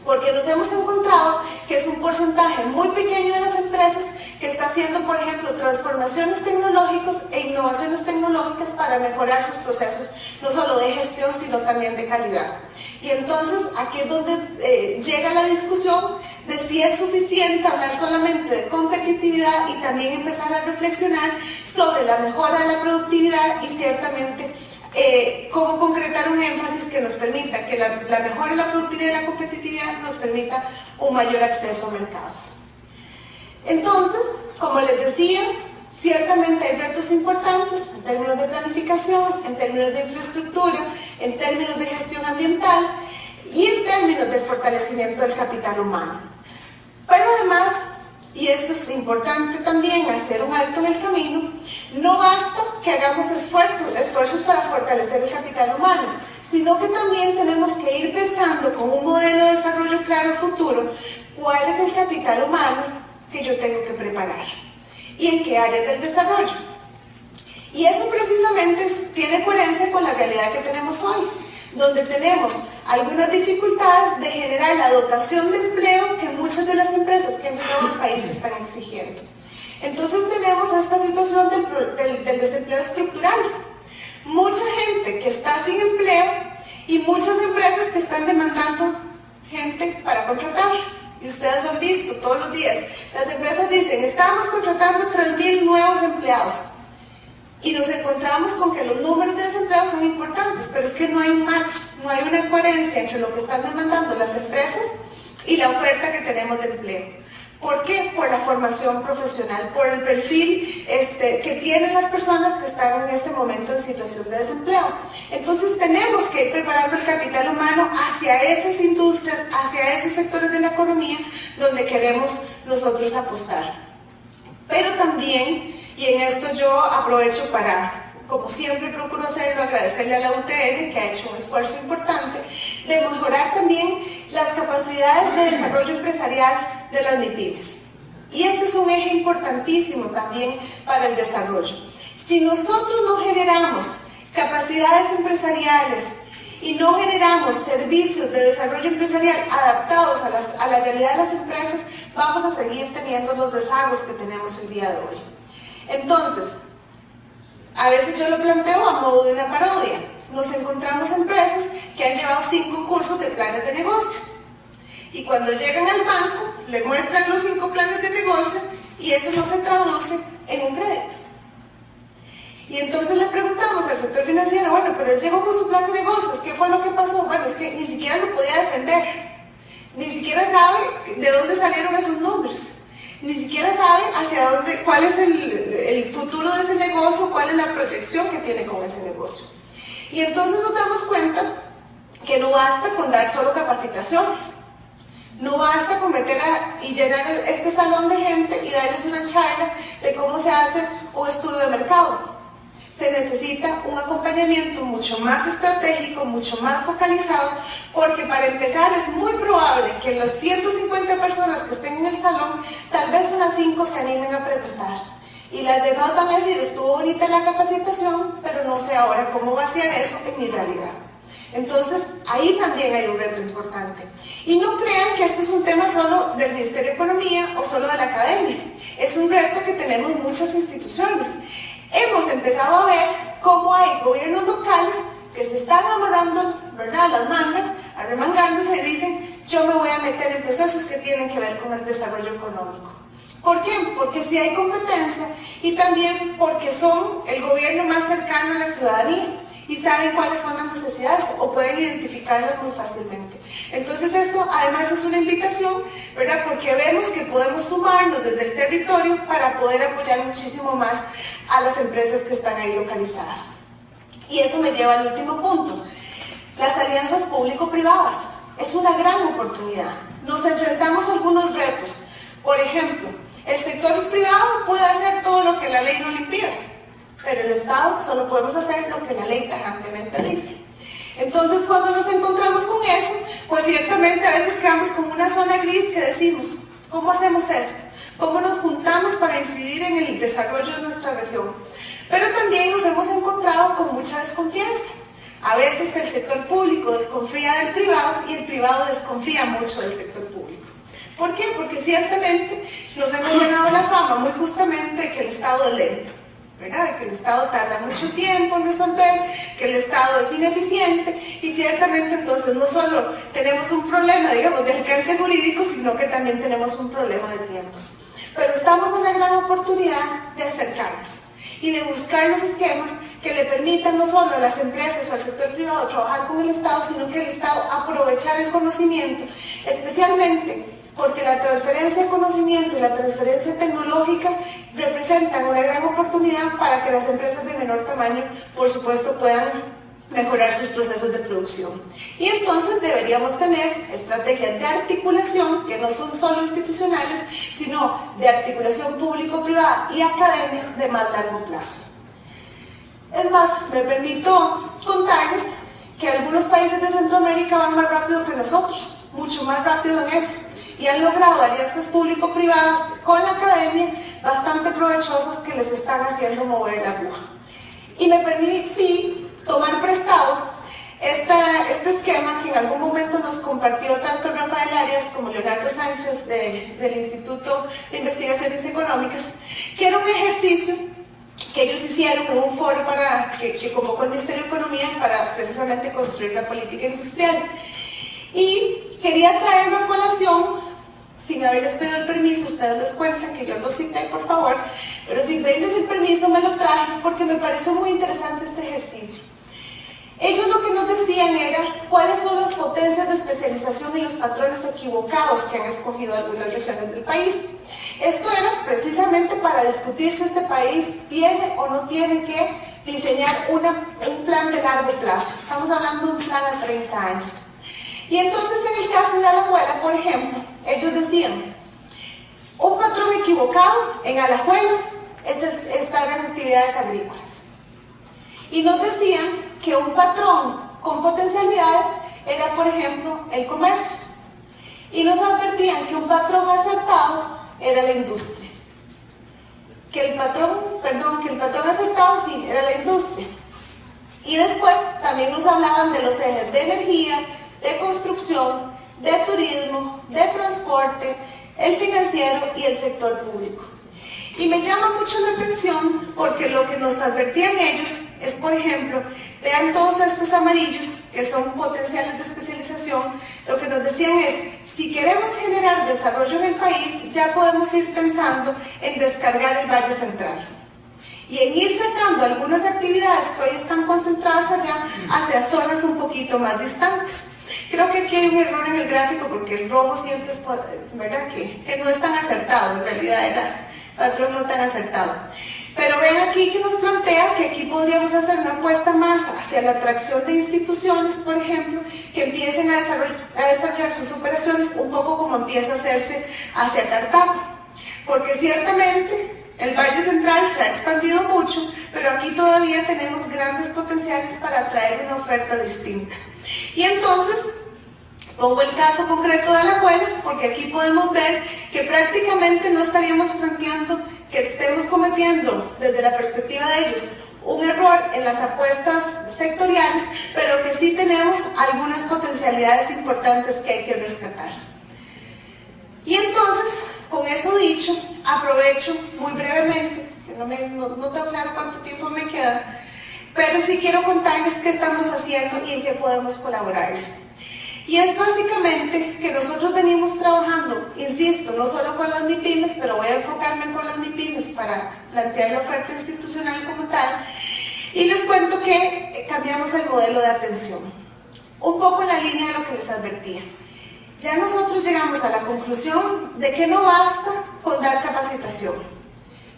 Porque nos hemos encontrado que es un porcentaje muy pequeño de las empresas que está haciendo, por ejemplo, transformaciones tecnológicas e innovaciones tecnológicas para mejorar sus procesos, no solo de gestión, sino también de calidad. Y entonces aquí es donde llega la discusión de si es suficiente hablar solamente de competitividad y también empezar a reflexionar sobre la mejora de la productividad y ciertamente cómo concretar un énfasis que nos permita que la mejora de la productividad y la competitividad nos permita un mayor acceso a mercados. Entonces, como les decía, ciertamente hay retos importantes en términos de planificación, en términos de infraestructura, en términos de gestión ambiental y en términos del fortalecimiento del capital humano. Pero además, y esto es importante también, hacer un alto en el camino, no basta que hagamos esfuerzos para fortalecer el capital humano, sino que también tenemos que ir pensando con un modelo de desarrollo claro futuro, cuál es el capital humano que yo tengo que preparar y en qué áreas del desarrollo. Y eso precisamente tiene coherencia con la realidad que tenemos hoy, donde tenemos algunas dificultades de generar la dotación de empleo que muchas de las empresas que han llegado al país están exigiendo. Entonces tenemos esta situación del desempleo estructural. Mucha gente que está sin empleo y muchas empresas que están demandando gente para contratar. Y ustedes lo han visto todos los días. Las empresas dicen, estamos contratando 3.000 nuevos empleados. Y nos encontramos con que los números de desempleados son importantes, pero es que no hay un match, no hay una coherencia entre lo que están demandando las empresas y la oferta que tenemos de empleo. ¿Por qué? Por la formación profesional, por el perfil que tienen las personas que están en este momento en situación de desempleo. Entonces tenemos que ir preparando el capital humano hacia esas industrias, hacia esos sectores de la economía donde queremos nosotros apostar. Pero también, y en esto yo aprovecho para, como siempre procuro hacerlo, agradecerle a la UTN que ha hecho un esfuerzo importante de mejorar también las capacidades de desarrollo empresarial de las MIPYMES. Y este es un eje importantísimo también para el desarrollo. Si nosotros no generamos capacidades empresariales y no generamos servicios de desarrollo empresarial adaptados a la realidad de las empresas, vamos a seguir teniendo los rezagos que tenemos el día de hoy. Entonces, a veces yo lo planteo a modo de una parodia. Nos encontramos empresas que han llevado 5 cursos de planes de negocio. Y cuando llegan al banco, le muestran los 5 planes de negocio y eso no se traduce en un crédito. Y entonces le preguntamos al sector financiero, bueno, pero él llegó con su plan de negocios, ¿qué fue lo que pasó? Bueno, es que ni siquiera lo podía defender. Ni siquiera sabe de dónde salieron esos números. Ni siquiera sabe hacia dónde, cuál es el futuro de ese negocio, cuál es la proyección que tiene con ese negocio. Y entonces nos damos cuenta que no basta con dar solo capacitaciones. No basta con meter y llenar este salón de gente y darles una charla de cómo se hace un estudio de mercado. Se necesita un acompañamiento mucho más estratégico, mucho más focalizado, porque para empezar es muy probable que las 150 personas que estén en el salón, tal vez unas 5 se animen a preguntar. Y las demás van a decir, estuvo bonita la capacitación, pero no sé ahora cómo vaciar eso en mi realidad. Entonces, ahí también hay un reto importante. Y no crean que esto es un tema solo del Ministerio de Economía o solo de la academia. Es un reto que tenemos muchas instituciones. Hemos empezado a ver cómo hay gobiernos locales que se están amarrando, ¿verdad?, las mangas, arremangándose y dicen, yo me voy a meter en procesos que tienen que ver con el desarrollo económico. ¿Por qué? Porque sí hay competencia y también porque son el gobierno más cercano a la ciudadanía y saben cuáles son las necesidades o pueden identificarlas muy fácilmente. Entonces esto además es una invitación, ¿verdad?, porque vemos que podemos sumarnos desde el territorio para poder apoyar muchísimo más a las empresas que están ahí localizadas. Y eso me lleva al último punto. Las alianzas público-privadas es una gran oportunidad. Nos enfrentamos a algunos retos. Por ejemplo, el sector privado puede hacer todo lo que la ley no le impide, pero el Estado solo podemos hacer lo que la ley tajantemente dice. Entonces, cuando nos encontramos con eso, pues ciertamente a veces quedamos como una zona gris que decimos, ¿cómo hacemos esto? ¿Cómo nos juntamos para incidir en el desarrollo de nuestra región? Pero también nos hemos encontrado con mucha desconfianza. A veces el sector público desconfía del privado y el privado desconfía mucho del sector público. ¿Por qué? Porque ciertamente nos hemos ganado la fama muy justamente de que el Estado es lento, ¿verdad? que el Estado tarda mucho tiempo en resolver, que el Estado es ineficiente y ciertamente entonces no solo tenemos un problema, digamos, de alcance jurídico, sino que también tenemos un problema de tiempos. Pero estamos en la gran oportunidad de acercarnos y de buscar los esquemas que le permitan no solo a las empresas o al sector privado trabajar con el Estado, sino que el Estado aprovechar el conocimiento, especialmente porque la transferencia de conocimiento y la transferencia tecnológica representan una gran oportunidad para que las empresas de menor tamaño, por supuesto, puedan mejorar sus procesos de producción. Y entonces deberíamos tener estrategias de articulación que no son solo institucionales, sino de articulación público-privada y academia de más largo plazo. Es más, me permito contarles que algunos países de Centroamérica van más rápido que nosotros, mucho más rápido en eso, y han logrado alianzas público-privadas con la academia bastante provechosas que les están haciendo mover la aguja. Y me permití tomar prestado este esquema que en algún momento nos compartió tanto Rafael Arias como Leonardo Sánchez del Instituto de Investigaciones Económicas, que era un ejercicio que ellos hicieron en un foro que convocó el Ministerio de Economía para precisamente construir la política industrial. Y quería traerlo a colación, sin haberles pedido el permiso, ustedes les cuentan que yo lo cité, por favor, pero sin pedirles el permiso me lo traje porque me pareció muy interesante este ejercicio. Ellos lo que nos decían era cuáles son las potencias de especialización y los patrones equivocados que han escogido algunas regiones del país. Esto era precisamente para discutir si este país tiene o no tiene que diseñar un plan de largo plazo. Estamos hablando de un plan a 30 años. Y entonces en el caso de Alajuela, por ejemplo, ellos decían, un patrón equivocado en Alajuela es estar en actividades agrícolas. Y nos decían que un patrón con potencialidades era, por ejemplo, el comercio. Y nos advertían que un patrón acertado era la industria. Que el patrón acertado sí, era la industria. Y después también nos hablaban de los ejes de energía, de construcción, de turismo, de transporte, el financiero y el sector público. Y me llama mucho la atención porque lo que nos advertían ellos es, por ejemplo, vean todos estos amarillos que son potenciales de especialización, lo que nos decían es, si queremos generar desarrollo en el país, ya podemos ir pensando en descargar el Valle Central y en ir sacando algunas actividades que hoy están concentradas allá hacia zonas un poquito más distantes. Creo que aquí hay un error en el gráfico porque el rojo siempre es, ¿verdad? Que no es tan acertado, en realidad era patrón no tan acertado. Pero ven aquí que nos plantea que aquí podríamos hacer una apuesta más hacia la atracción de instituciones, por ejemplo, que empiecen a desarrollar sus operaciones un poco como empieza a hacerse hacia Cartago. Porque ciertamente el Valle Central se ha expandido mucho, pero aquí todavía tenemos grandes potenciales para atraer una oferta distinta. Y entonces, pongo el caso concreto de Alajuela, porque aquí podemos ver que prácticamente no estaríamos planteando que estemos cometiendo, desde la perspectiva de ellos, un error en las apuestas sectoriales, pero que sí tenemos algunas potencialidades importantes que hay que rescatar. Y entonces, con eso dicho, aprovecho muy brevemente, que no tengo claro cuánto tiempo me queda, pero sí quiero contarles qué estamos haciendo y en qué podemos colaborarles. Y es básicamente que nosotros venimos trabajando, insisto, no solo con las MIPYMES, pero voy a enfocarme con las MIPYMES para plantear la oferta institucional como tal, y les cuento que cambiamos el modelo de atención, un poco en la línea de lo que les advertía. Ya nosotros llegamos a la conclusión de que no basta con dar capacitación,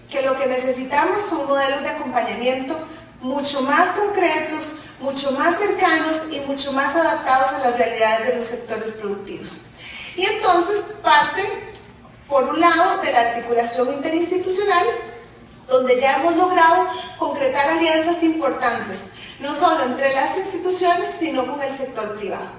que lo que necesitamos son modelos de acompañamiento mucho más concretos, mucho más cercanos y mucho más adaptados a las realidades de los sectores productivos. Y entonces parte, por un lado, de la articulación interinstitucional, donde ya hemos logrado concretar alianzas importantes, no solo entre las instituciones, sino con el sector privado.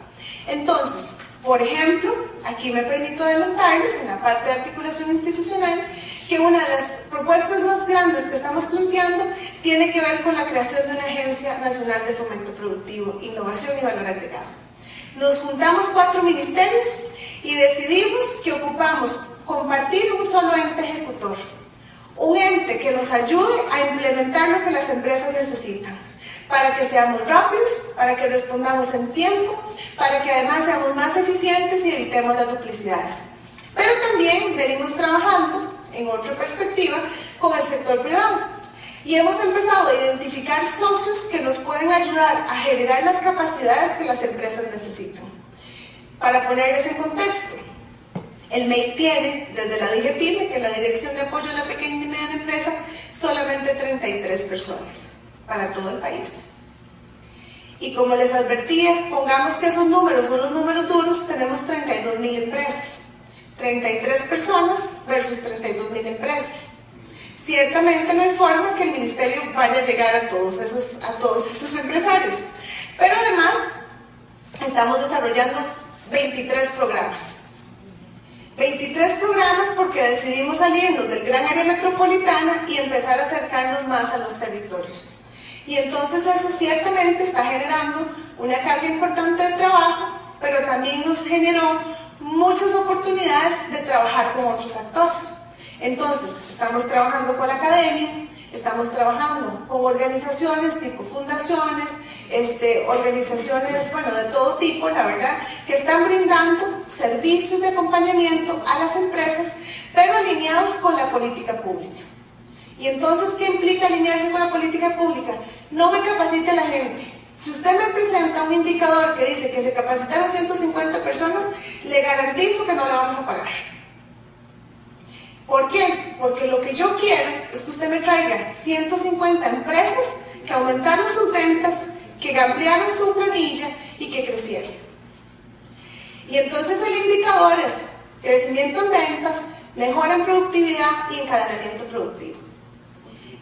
Entonces, por ejemplo, aquí me permito adelantarles en la parte de articulación institucional, que una de las propuestas más grandes que estamos planteando tiene que ver con la creación de una Agencia Nacional de Fomento Productivo, Innovación y Valor Agregado. Nos juntamos 4 ministerios y decidimos que ocupamos compartir un solo ente ejecutor, un ente que nos ayude a implementar lo que las empresas necesitan, para que seamos rápidos, para que respondamos en tiempo, para que además seamos más eficientes y evitemos las duplicidades. Pero también venimos trabajando, en otra perspectiva, con el sector privado. Y hemos empezado a identificar socios que nos pueden ayudar a generar las capacidades que las empresas necesitan. Para ponerles en contexto, el MEI tiene, desde la DIGEPYME, que es la Dirección de Apoyo a la Pequeña y Mediana Empresa, solamente 33 personas para todo el país. Y como les advertía, pongamos que esos números son los números duros, tenemos 32.000 empresas. 33 personas versus 32.000 empresas. Ciertamente no hay forma que el ministerio vaya a llegar a todos esos empresarios. Pero además, estamos desarrollando 23 programas. 23 programas porque decidimos salirnos del gran área metropolitana y empezar a acercarnos más a los territorios. Y entonces eso ciertamente está generando una carga importante de trabajo, pero también nos generó muchas oportunidades de trabajar con otros actores. Entonces, estamos trabajando con la academia, estamos trabajando con organizaciones tipo fundaciones, organizaciones, bueno, de todo tipo, la verdad, que están brindando servicios de acompañamiento a las empresas, pero alineados con la política pública. Y entonces, ¿qué implica alinearse con la política pública? No me capacite la gente. Si usted me presenta un indicador que dice que se capacitaron 150 personas, le garantizo que no le vamos a pagar. ¿Por qué? Porque lo que yo quiero es que usted me traiga 150 empresas que aumentaron sus ventas, que ampliaron su planilla y que crecieron. Y entonces el indicador es crecimiento en ventas, mejora en productividad y encadenamiento productivo.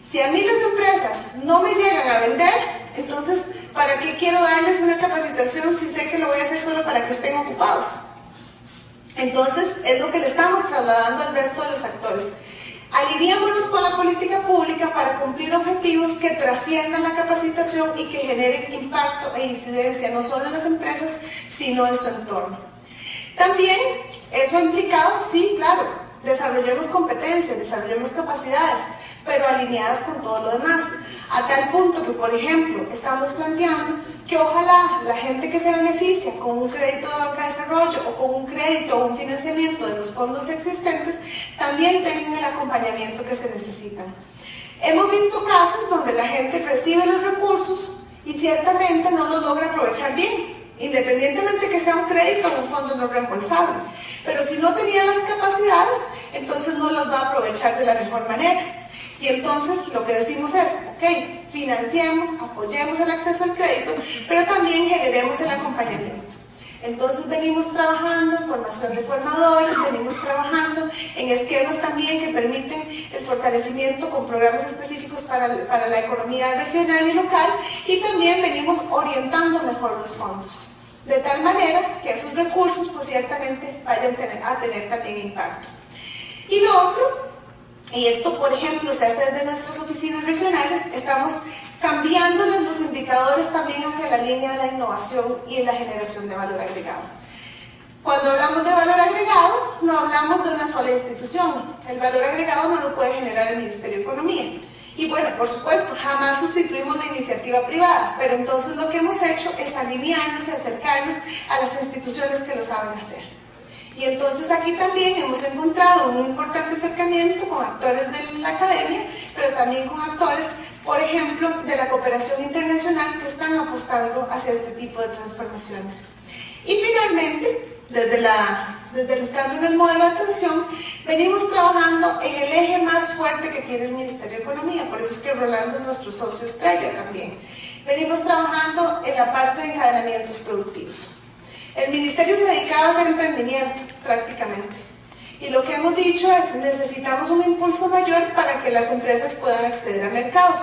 Si a mí las empresas no me llegan a vender, entonces, ¿para qué quiero darles una capacitación si sé que lo voy a hacer solo para que estén ocupados? Entonces, es lo que le estamos trasladando al resto de los actores. Alineémonos con la política pública para cumplir objetivos que trasciendan la capacitación y que generen impacto e incidencia no solo en las empresas, sino en su entorno. También, eso ha implicado, sí, claro, desarrollemos competencias, desarrollemos capacidades, pero alineadas con todo lo demás. A tal punto que, por ejemplo, estamos planteando que ojalá la gente que se beneficia con un crédito de banca de desarrollo o con un crédito o un financiamiento de los fondos existentes también tengan el acompañamiento que se necesitan. Hemos visto casos donde la gente recibe los recursos y ciertamente no los logra aprovechar bien, independientemente que sea un crédito o un fondo no reembolsable. Pero si no tenía las capacidades, entonces no las va a aprovechar de la mejor manera. Y entonces lo que decimos es, ok, financiemos, apoyemos el acceso al crédito, pero también generemos el acompañamiento. Entonces venimos trabajando en formación de formadores, venimos trabajando en esquemas también que permiten el fortalecimiento con programas específicos para la economía regional y local, y también venimos orientando mejor los fondos, de tal manera que esos recursos pues ciertamente vayan a tener también impacto. Y lo otro, y esto, por ejemplo, se hace desde nuestras oficinas regionales, estamos cambiándoles los indicadores también hacia la línea de la innovación y la generación de valor agregado. Cuando hablamos de valor agregado, no hablamos de una sola institución. El valor agregado no lo puede generar el Ministerio de Economía. Y bueno, por supuesto, jamás sustituimos la iniciativa privada, pero entonces lo que hemos hecho es alinearnos y acercarnos a las instituciones que lo saben hacer. Y entonces aquí también hemos encontrado un importante acercamiento con actores de la academia, pero también con actores, por ejemplo, de la cooperación internacional que están apostando hacia este tipo de transformaciones. Y finalmente, desde el cambio en el modelo de atención, venimos trabajando en el eje más fuerte que tiene el Ministerio de Economía, por eso es que Rolando es nuestro socio estrella también. Venimos trabajando en la parte de encadenamientos productivos. El ministerio se dedicaba a hacer emprendimiento, prácticamente. Y lo que hemos dicho es, necesitamos un impulso mayor para que las empresas puedan acceder a mercados.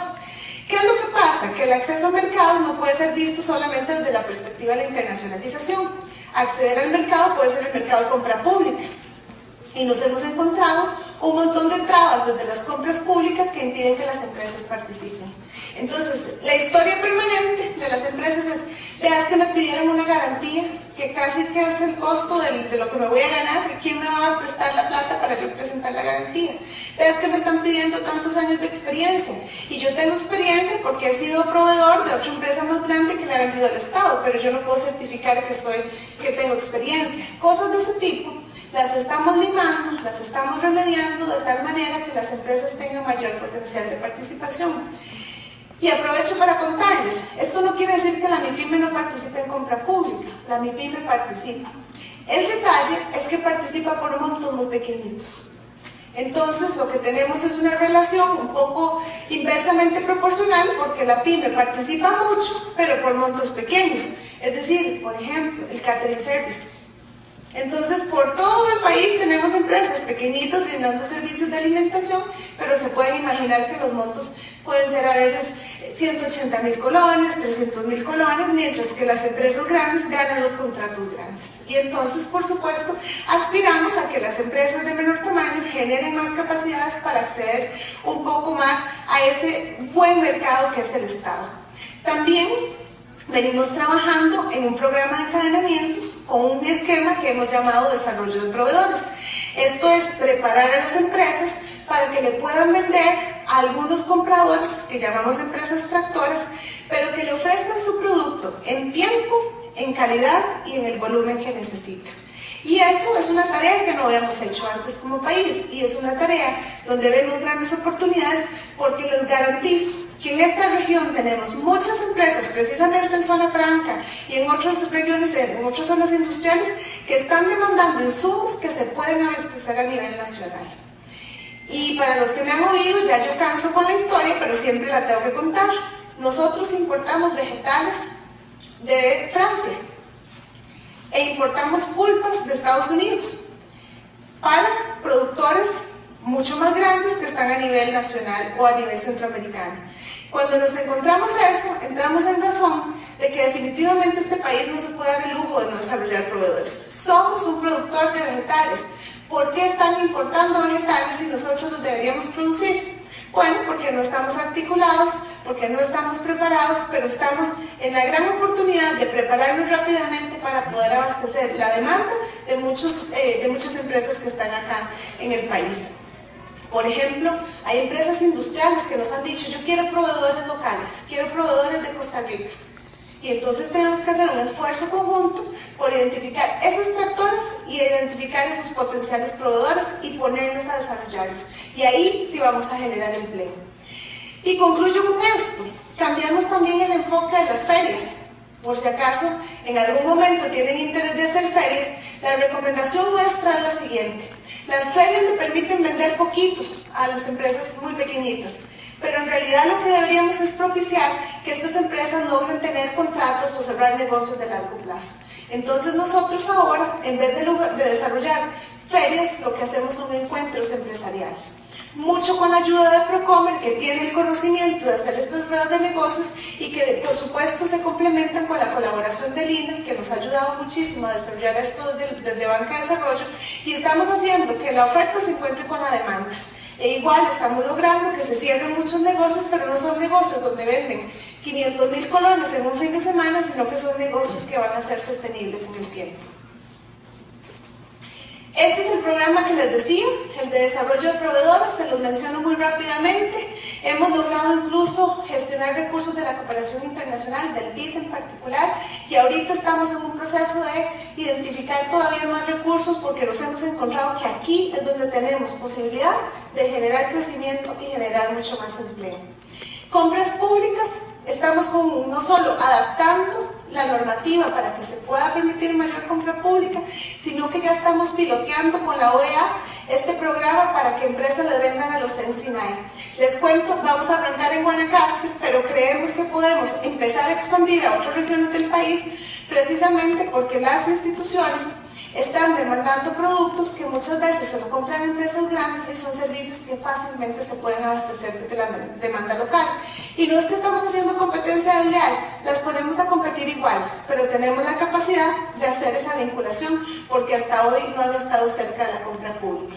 ¿Qué es lo que pasa? Que el acceso a mercados no puede ser visto solamente desde la perspectiva de la internacionalización. Acceder al mercado puede ser el mercado de compra pública. Y nos hemos encontrado un montón de trabas desde las compras públicas que impiden que las empresas participen. Entonces, la historia permanente de las empresas es, veas que me pidieron una garantía, que casi que es el costo de lo que me voy a ganar, ¿quién me va a prestar la plata para yo presentar la garantía? Veas que me están pidiendo tantos años de experiencia, y yo tengo experiencia porque he sido proveedor de otra empresa más grande que le ha vendido al Estado, pero yo no puedo certificar que tengo experiencia. Cosas de ese tipo las estamos limando, las estamos remediando de tal manera que las empresas tengan mayor potencial de participación. Y aprovecho para contarles, esto no quiere decir que la MIPYME no participe en compra pública, la MIPYME participa. El detalle es que participa por montos muy pequeñitos. Entonces lo que tenemos es una relación un poco inversamente proporcional, porque la PYME participa mucho, pero por montos pequeños. Es decir, por ejemplo, el catering service. Entonces, por todo el país tenemos empresas pequeñitas brindando servicios de alimentación, pero se pueden imaginar que los montos pueden ser a veces 180.000 colones, 300.000 colones, mientras que las empresas grandes ganan los contratos grandes. Y entonces, por supuesto, aspiramos a que las empresas de menor tamaño generen más capacidades para acceder un poco más a ese buen mercado que es el Estado. También venimos trabajando en un programa de encadenamientos con un esquema que hemos llamado desarrollo de proveedores. Esto es preparar a las empresas para que le puedan vender a algunos compradores, que llamamos empresas tractoras, pero que le ofrezcan su producto en tiempo, en calidad y en el volumen que necesita. Y eso es una tarea que no habíamos hecho antes como país, y es una tarea donde vemos grandes oportunidades, porque les garantizo que en esta región tenemos muchas empresas, precisamente en Zona Franca y en otras regiones, en otras zonas industriales, que están demandando insumos que se pueden abastecer a nivel nacional. Y para los que me han oído, ya yo canso con la historia, pero siempre la tengo que contar. Nosotros importamos vegetales de Francia e importamos pulpas de Estados Unidos para productores mucho más grandes que están a nivel nacional o a nivel centroamericano. Cuando nos encontramos eso, entramos en razón de que definitivamente este país no se puede dar el lujo de no desarrollar proveedores. Somos un productor de vegetales. ¿Por qué están importando vegetales si nosotros los deberíamos producir? Bueno, porque no estamos articulados, porque no estamos preparados, pero estamos en la gran oportunidad de prepararnos rápidamente para poder abastecer la demanda de muchas empresas que están acá en el país. Por ejemplo, hay empresas industriales que nos han dicho, yo quiero proveedores locales, quiero proveedores de Costa Rica. Y entonces tenemos que hacer un esfuerzo conjunto por identificar esas tractoras y identificar esos potenciales proveedores y ponernos a desarrollarlos. Y ahí sí vamos a generar empleo. Y concluyo con esto, cambiamos también el enfoque de las ferias. Por si acaso en algún momento tienen interés de hacer ferias, la recomendación nuestra es la siguiente. Las ferias le permiten vender poquitos a las empresas muy pequeñitas, pero en realidad lo que deberíamos es propiciar que estas empresas logren tener contratos o cerrar negocios de largo plazo. Entonces nosotros ahora, en vez de desarrollar ferias, lo que hacemos son encuentros empresariales. Mucho con la ayuda de Procomer, que tiene el conocimiento de hacer estas ruedas de negocios y que por supuesto se complementan con la colaboración del INA, que nos ha ayudado muchísimo a desarrollar esto desde Banca de Desarrollo, y estamos haciendo que la oferta se encuentre con la demanda. E igual estamos logrando que se cierren muchos negocios, pero no son negocios donde venden 500.000 colones en un fin de semana, sino que son negocios que van a ser sostenibles en el tiempo. Este es el programa que les decía, el de desarrollo de proveedores, se los menciono muy rápidamente. Hemos logrado incluso gestionar recursos de la cooperación internacional, del BID en particular, y ahorita estamos en un proceso de identificar todavía más recursos porque nos hemos encontrado que aquí es donde tenemos posibilidad de generar crecimiento y generar mucho más empleo. Compras públicas, estamos no solo adaptando la normativa para que se pueda permitir mayor compra pública, sino que ya estamos piloteando con la OEA este programa para que empresas le vendan a los SINAE. Les cuento, vamos a arrancar en Guanacaste, pero creemos que podemos empezar a expandir a otras regiones del país, precisamente porque las instituciones están demandando productos que muchas veces se lo compran empresas grandes y son servicios que fácilmente se pueden abastecer desde la demanda local. Y no es que estamos haciendo competencia desleal, las ponemos a competir igual, pero tenemos la capacidad de hacer esa vinculación porque hasta hoy no han estado cerca de la compra pública.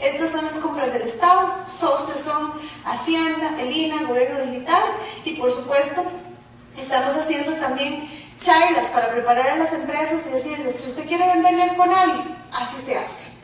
Estas son las compras del Estado, socios son Hacienda, el INA, Gobierno Digital, y por supuesto estamos haciendo también charlas para preparar a las empresas y decirles, si usted quiere venderle al CONAVI, así se hace.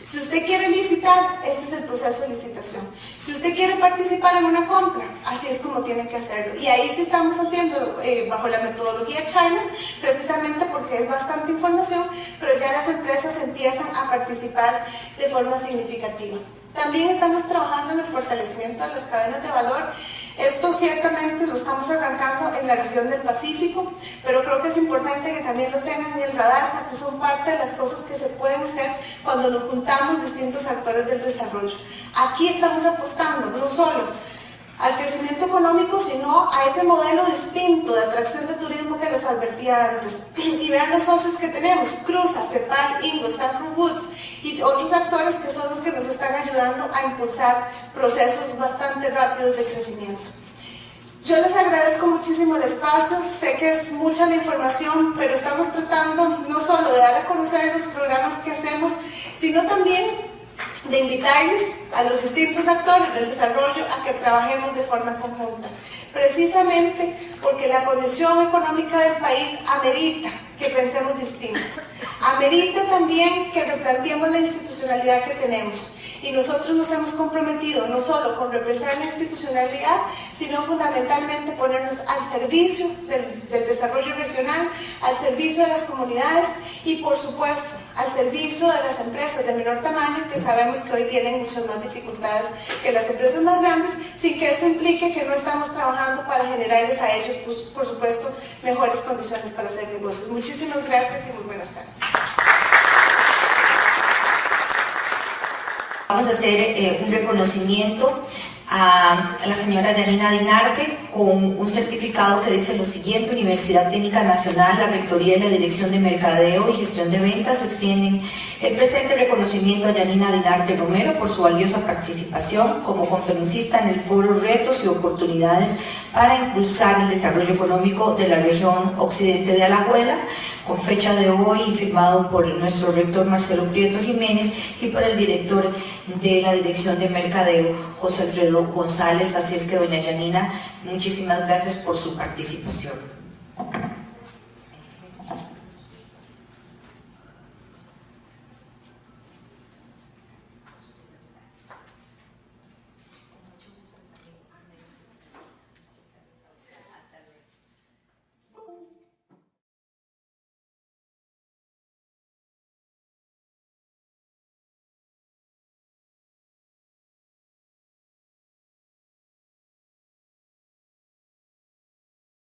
Si usted quiere licitar, este es el proceso de licitación. Si usted quiere participar en una compra, así es como tiene que hacerlo. Y ahí sí estamos haciendo bajo la metodología Charles, precisamente porque es bastante información, pero ya las empresas empiezan a participar de forma significativa. También estamos trabajando en el fortalecimiento de las cadenas de valor. Esto ciertamente lo estamos arrancando en la región del Pacífico, pero creo que es importante que también lo tengan en el radar porque son parte de las cosas que se pueden hacer cuando nos juntamos distintos actores del desarrollo. Aquí estamos apostando no solo al crecimiento económico, sino a ese modelo distinto de atracción de turismo que les advertía antes. Y vean los socios que tenemos, Cruza, Cepal, Ingo, Stanford Woods y otros actores que son los que nos están ayudando a impulsar procesos bastante rápidos de crecimiento. Yo les agradezco muchísimo el espacio, sé que es mucha la información, pero estamos tratando no solo de dar a conocer los programas que hacemos, sino también de invitarles a los distintos actores del desarrollo a que trabajemos de forma conjunta, precisamente porque la condición económica del país amerita que pensemos distinto, amerita también que replanteemos la institucionalidad que tenemos. Y nosotros nos hemos comprometido no solo con repensar la institucionalidad, sino fundamentalmente ponernos al servicio del desarrollo regional, al servicio de las comunidades y por supuesto al servicio de las empresas de menor tamaño que sabemos que hoy tienen muchas más dificultades que las empresas más grandes, sin que eso implique que no estamos trabajando para generarles a ellos, pues, por supuesto, mejores condiciones para hacer negocios. Muchísimas gracias y muy buenas tardes. Vamos a hacer un reconocimiento a la señora Yanina Dinarte con un certificado que dice lo siguiente: Universidad Técnica Nacional, la Rectoría y la Dirección de Mercadeo y Gestión de Ventas extienden el presente reconocimiento a Yanina Dinarte Romero por su valiosa participación como conferencista en el foro Retos y Oportunidades para impulsar el desarrollo económico de la región occidente de Alajuela, con fecha de hoy y firmado por nuestro rector Marcelo Prieto Jiménez y por el director de la Dirección de Mercadeo, José Alfredo González. Así es que doña Yanina, muchísimas gracias por su participación.